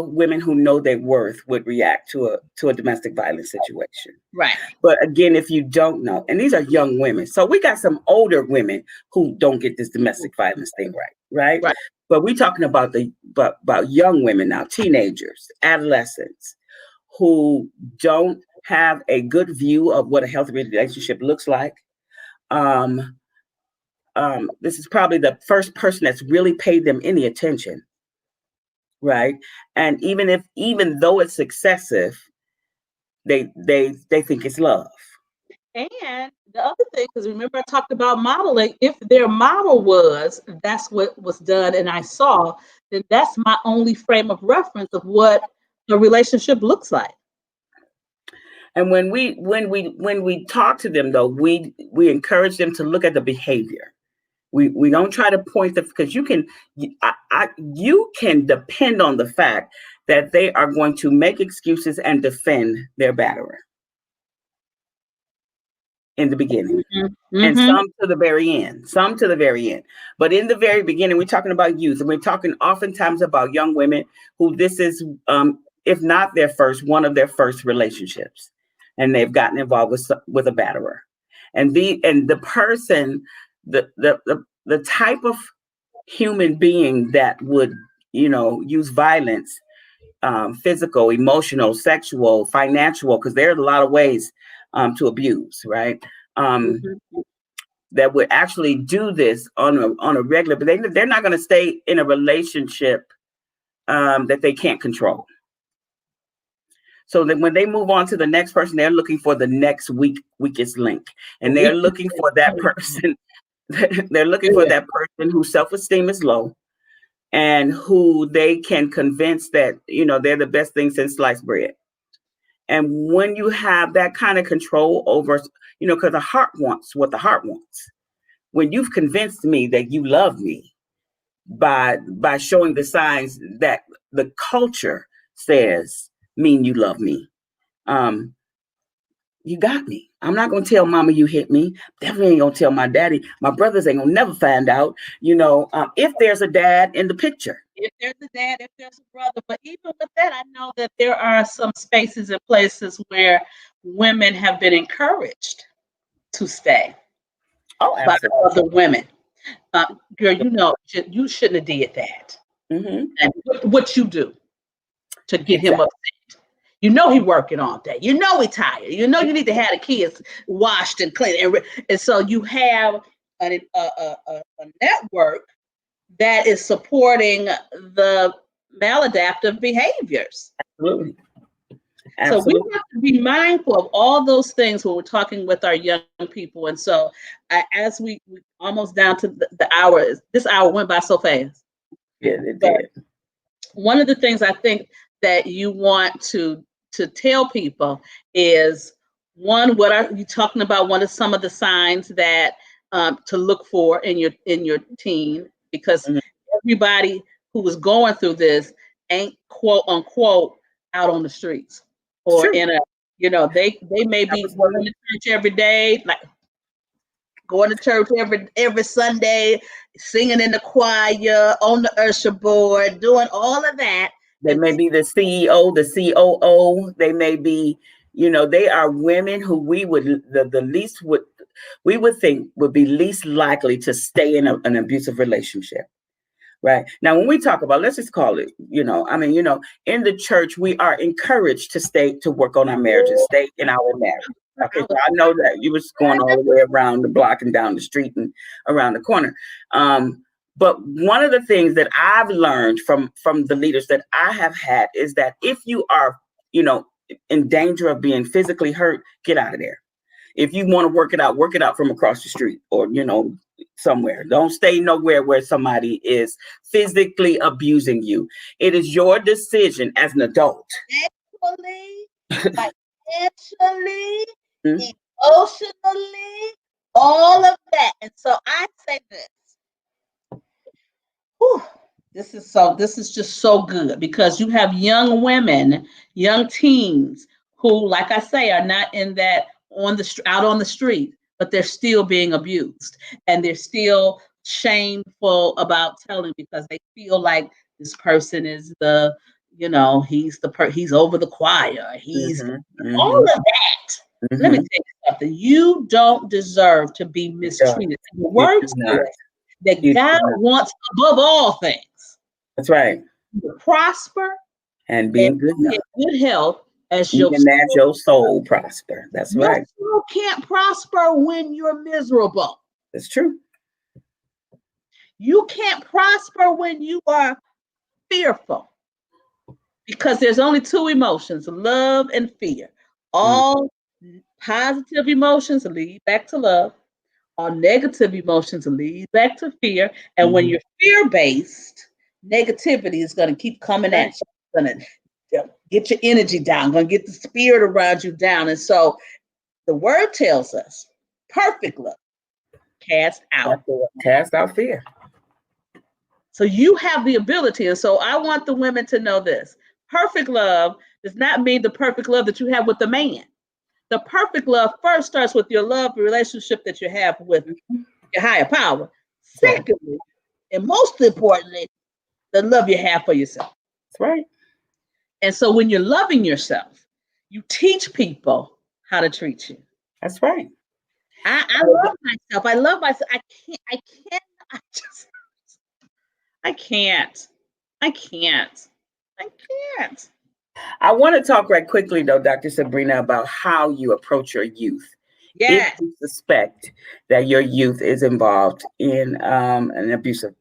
women who know their worth would react to a domestic violence situation. Right. But again, if you don't know, and these are young women, so we got some older women who don't get this domestic violence thing right? Right. But we're talking about about young women now, teenagers, adolescents, who don't have a good view of what a healthy relationship looks like. This is probably the first person that's really paid them any attention, right? And even though it's excessive, they think it's love. And the other thing, because remember I talked about modeling, if their model that's what was done and I saw, then that's my only frame of reference of what a relationship looks like. And when we talk to them, though, we encourage them to look at the behavior. We don't try to point because you can depend on the fact that they are going to make excuses and defend their batterer in the beginning. Mm-hmm. And some to the very end. But in the very beginning, we're talking about youth, and we're talking oftentimes about young women who this is, if not their first, one of their first relationships, and they've gotten involved with a batterer, and the person, the type of human being that would use violence, physical, emotional, sexual, financial, because there are a lot of ways to abuse, right? Mhm. That would actually do this on a regular, but they're not going to stay in a relationship that they can't control. So that when they move on to the next person, they're looking for the next weakest link, and they're looking for that person. They're looking for Yeah. that person whose self-esteem is low, and who they can convince that they're the best thing since sliced bread. And when you have that kind of control over, because the heart wants what the heart wants. When you've convinced me that you love me by showing the signs that the culture says mean you love me, you got me. I'm not gonna tell mama you hit me. Definitely ain't gonna tell my daddy. My brothers ain't gonna never find out. If there's a dad in the picture. If there's a dad, if there's a brother, but even with that, I know that there are some spaces and places where women have been encouraged to stay Oh, by absolutely. other women. Girl, you shouldn't have did that. Mm-hmm. And what you do to get him Exactly. upset. You know he working all day. You know he tired. You know you need to have the kids washed and clean. And so you have a network that is supporting the maladaptive behaviors. Absolutely. So we Absolutely. have to be mindful of all those things when we're talking with our young people. And so as we almost down to the hour, this hour went by so fast. Yeah, it But did. one of the things I think that you want to tell people is, one, what are you talking about? What are some of the signs that to look for in your teen? Because Mhm. everybody who is going through this ain't quote unquote out on the streets It's or true. in a, they may That be was going to church every day, like going to church every Sunday, singing in the choir, on the usher board, doing all of that. They And may be the CEO, the COO. They may be, they are women who we would the least we would think would be least likely to stay in an abusive relationship. Right. Now, when we talk about, let's just call it, in the church, we are encouraged to work on our marriages, stay in our marriage. Okay. So I know that you was going all the way around the block and down the street and around the corner. But one of the things that I've learned from the leaders that I have had is that if you are, in danger of being physically hurt, get out of there. If you want to work it out from across the street or, somewhere. Don't stay nowhere where somebody is physically abusing you. It is your decision as an adult. financially, Mhm. emotionally, all of that. And so I say this. Whew, this is just so good because you have young women, young teens who, like I say, are not in that out on the street, but they're still being abused and they're still shameful about telling because they feel like this person is he's over the choir, he's all of that. Let me tell you something. You don't deserve to be mistreated. The You word do not. says that You do God not. wants above all things That's right. to prosper And and being good be enough. in good health as your Even as soul. your soul prosper. That's Your right. soul can't prosper when you're miserable. That's true. You can't prosper when you are fearful because there's only two emotions, love and fear. Mm. All positive emotions lead back to love. All negative emotions lead back to fear. And when Mhm. you're fear based, negativity is going to keep coming at Right. you. It's going to get your energy down, going to get the spirit around you down. And so the word tells us perfect love cast out. Cast out fear. So you have the ability. And so I want the women to know this. Perfect love does not mean the perfect love that you have with the man. The perfect love first starts with your love relationship that you have with your higher power. Right. Secondly, and most importantly, the love you have for yourself. That's right. And so when you're loving yourself, you teach people how to treat you. That's right. I love myself. I love myself. I just, I can't. I can't. I can't. I want to talk right quickly, though, Dr. Sabrina, about how you approach your youth. If Yes, you suspect that your youth is involved in an abusive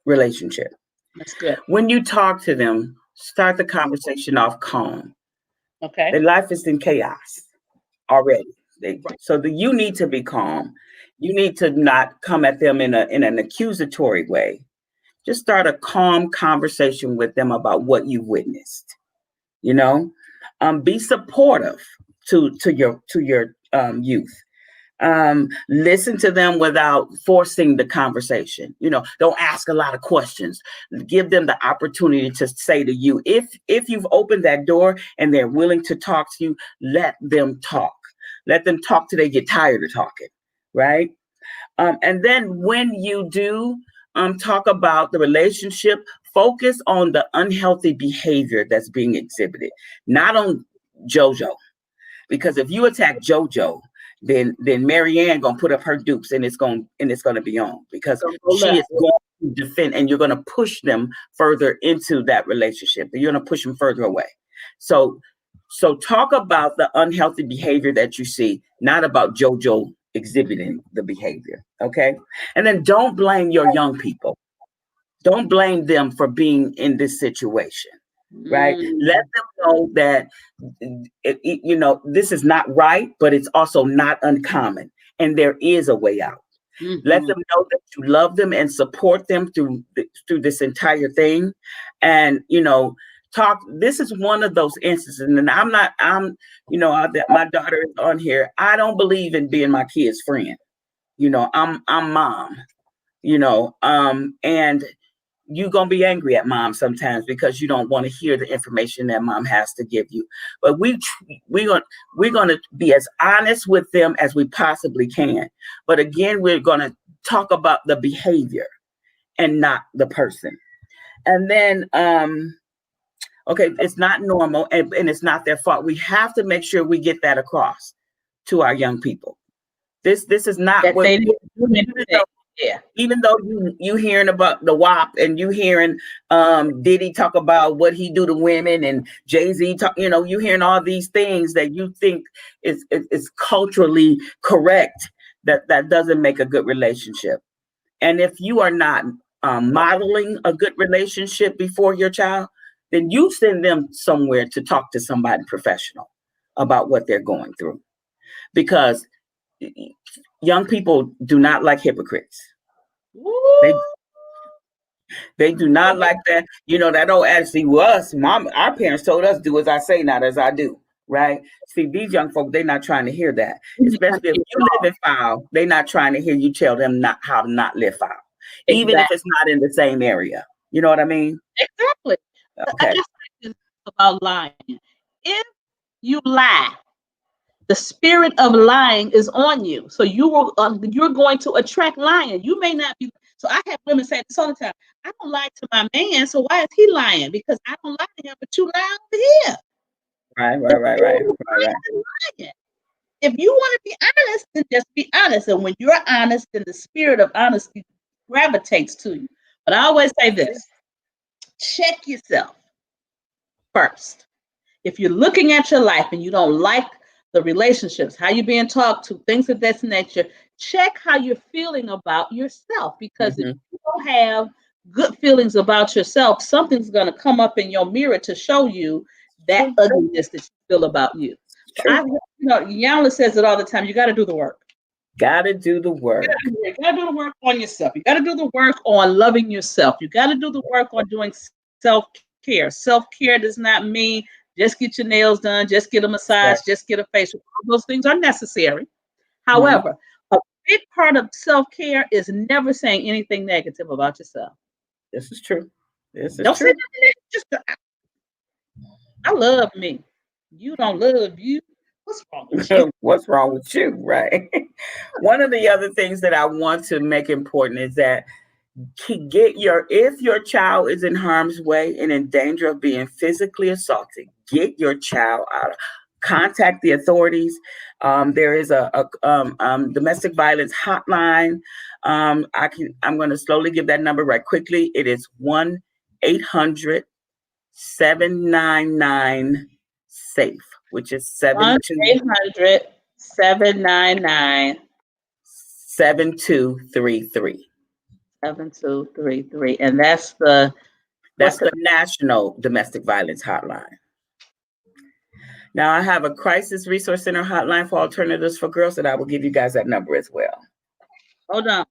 relationship, that's good. when you talk to them, start the conversation off calm. Okay. Their life is in chaos already. Right. You need to be calm. You need to not come at them in an accusatory way. Just start a calm conversation with them about what you witnessed. You know, be supportive to your youth. Listen to them without forcing the conversation. Don't ask a lot of questions. Give them the opportunity to say to you, if you've opened that door and they're willing to talk to you, let them talk. Let them talk till they get tired of talking, right? And then when you do talk about the relationship, focus on the unhealthy behavior that's being exhibited, not on JoJo. Because if you attack JoJo, then Marianne gonna put up her dukes and it's gonna be on, because Don't go she is left. going to defend, and you're gonna push them further into that relationship. You're gonna push them further away. So talk about the unhealthy behavior that you see, not about JoJo exhibiting the behavior. Okay. And then don't blame your young people. Don't blame them for being in this situation. Right. Let Mm, them know that this is not right, but it's also not uncommon, and there is a way out. Let mhm. them know that you love them and support them through this entire thing. And talk. This is one of those instances, and my daughter is on here. I don't believe in being my kid's friend. I'm mom. And you're gonna be angry at mom sometimes because you don't want to hear the information that mom has to give you. But we're gonna be as honest with them as we possibly can. But again, we're gonna talk about the behavior and not the person. And then okay, it's not normal, and it's not their fault. We have to make sure we get that across to our young people. This is not That what they didn't do even anything. though Yeah. even though you hearing about the WAP, and you hearing Diddy talk about what he do to women, and Jay-Z talk, you hearing all these things that you think is culturally correct, that doesn't make a good relationship. And if you are not modeling a good relationship before your child, then you send them somewhere to talk to somebody professional about what they're going through, because young people do not like hypocrites. They Woo! they do not like that. That old adage, well, us, mom, our parents told us, do as I say, not as I do. Right? See, these young folk, they're not trying to hear that. Especially if you live in foul, they're not trying to hear you tell them not how to not live foul, even if Exactly. it's not in the same area. You know what I mean? Exactly. I Okay. just think this about lying. If you lie, the spirit of lying is on you. So you're going to attract lying. You may not be. So I have women say this all the time. I don't lie to my man, so why is he lying? Because I don't lie to him, but you lie over here. Right, The right, right, right, spirit of right, right. lying is lying. If you want to be honest, then just be honest. And when you're honest, then the spirit of honesty gravitates to you. But I always say this: check yourself first. If you're looking at your life and you don't like the relationships, how you're being talked to, things of that nature, check how you're feeling about yourself. Because if Mm-hmm. you don't have good feelings about yourself, something's going to come up in your mirror to show you that True, ugliness that you feel about you. So true. Yamla says it all the time. You got to do the work. Gotta do the work. You got to do the work on yourself. You got to do the work on loving yourself. You got to do the work on doing self care. Self care does not mean just get your nails done, just get a massage, Right. just get a facial. Those things are necessary. Mm-hmm. However, a big part of self care is never saying anything negative about yourself. This is true. This is Don't say true. nothing negative. Just I love me. You don't love you. What's wrong with you? What's wrong with you? Right. One of the other things that I want to make important is that if your child is in harm's way and in danger of being physically assaulted, get your child out. Contact the authorities. There is a domestic violence hotline. I'm going to slowly give that number right quickly. It is 1-800 799 SAFE, which is 1-800-799 7233. 7233. And that's the National Domestic Violence Hotline. Now I have a Crisis Resource Center hotline for Alternatives for Girls, and I will give you guys that number as well. Hold on.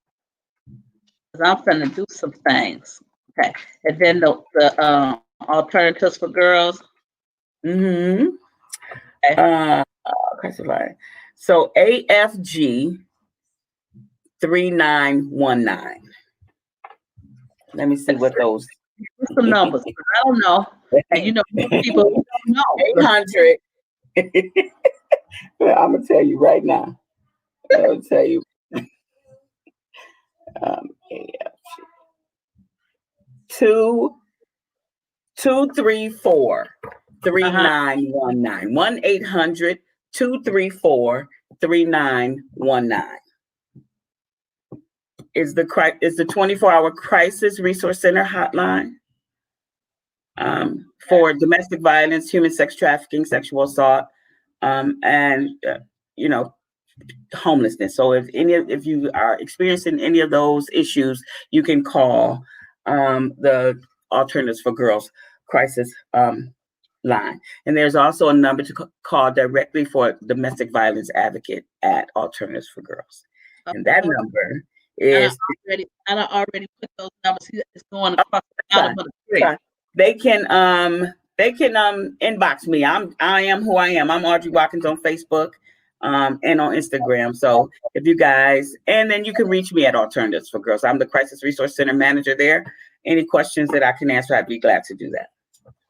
I'm going to do some things. Okay. And then the Alternatives for Girls. Mm-hmm. Okay. Crisis line. So AFG 3919. Let me see what those. Some numbers. I don't know. And you know, people don't know. 800. Well, I'm gonna tell you right now. I'll tell you. AFG 234 3919. 1-800-234-3919 is the 24-hour Crisis Resource Center hotline for domestic violence, human sex trafficking, sexual assault, and homelessness. So if you are experiencing any of those issues, you can call the Alternatives for Girls crisis line. And there's also a number to call directly for domestic violence advocate at Alternatives for Girls. And that number is. I already put those numbers. It's going across the bottom of the screen. They can inbox me. I am who I am. I'm Audrey Watkins on Facebook and on Instagram. So if you guys, and then you can reach me at Alternatives for Girls. I'm the Crisis Resource Center manager there. Any questions that I can answer, I'd be glad to do that.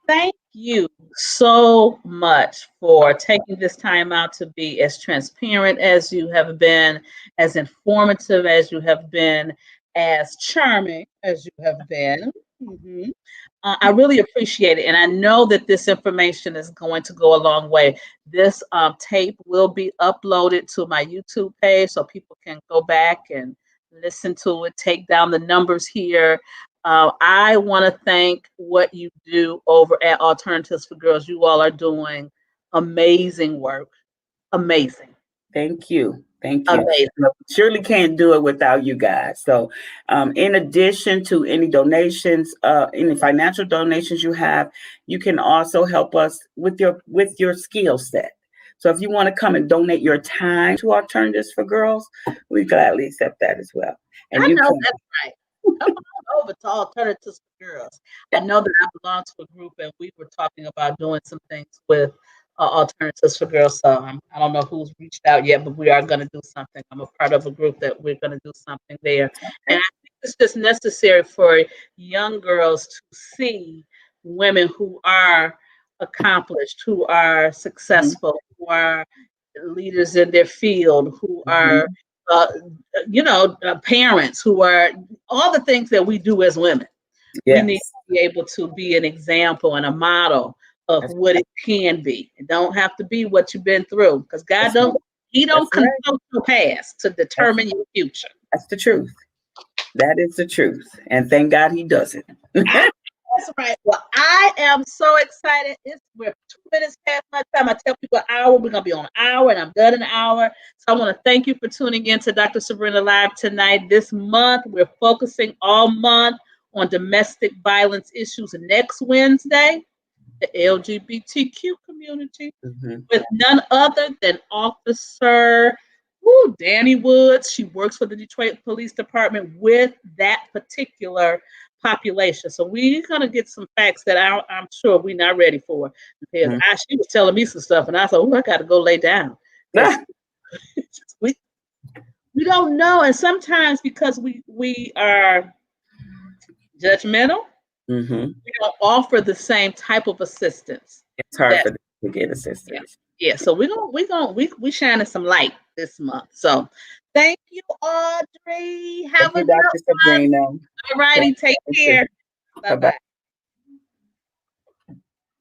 Thank you so much for taking this time out to be as transparent as you have been, as informative as you have been, as charming as you have been. Mm-hmm. I really appreciate it. And I know that this information is going to go a long way. This tape will be uploaded to my YouTube page so people can go back and listen to it, take down the numbers here. I want to thank what you do over at Alternatives for Girls. You all are doing amazing work. Amazing. Thank you. Thank you. Amazing. Surely can't do it without you guys. So in addition to any donations, any financial donations you have, you can also help us with your skill set. So if you want to come and donate your time to Alternatives for Girls, we gladly accept that as well. And that's right. Come on over to Alternatives for Girls. I know that I belong to a group and we were talking about doing some things with Alternatives for Girls. So I don't know who's reached out yet, but we are going to do something. I'm a part of a group that we're going to do something there. And I think it's just necessary for young girls to see women who are accomplished, who are successful, who are leaders in their field, who are parents, who are all the things that we do as women. Yes. We need to be able to be an example and a model of what it can be. It don't have to be what you've been through, because God don't consult your past to determine your future. That's the truth. That is the truth. And thank God he doesn't. That's right. Well, I am so excited. We're 2 minutes past my time. I tell people an hour. We're going to be on an hour, and I'm done in an hour. So I want to thank you for tuning in to Dr. Sabrina Live tonight. This month, we're focusing all month on domestic violence issues. Next Wednesday, the LGBTQ community with none other than Officer Danny Woods. She works for the Detroit Police Department with that particular population. So we're going to get some facts that I'm sure we're not ready for. Because she was telling me some stuff, and I thought, I got to go lay down. we don't know. And sometimes because we are judgmental, we don't offer the same type of assistance. It's hard for them to get assistance. Yeah. So we shining some light this month. So thank you, Audrey. Have a good one. All righty. Take care. Bye-bye.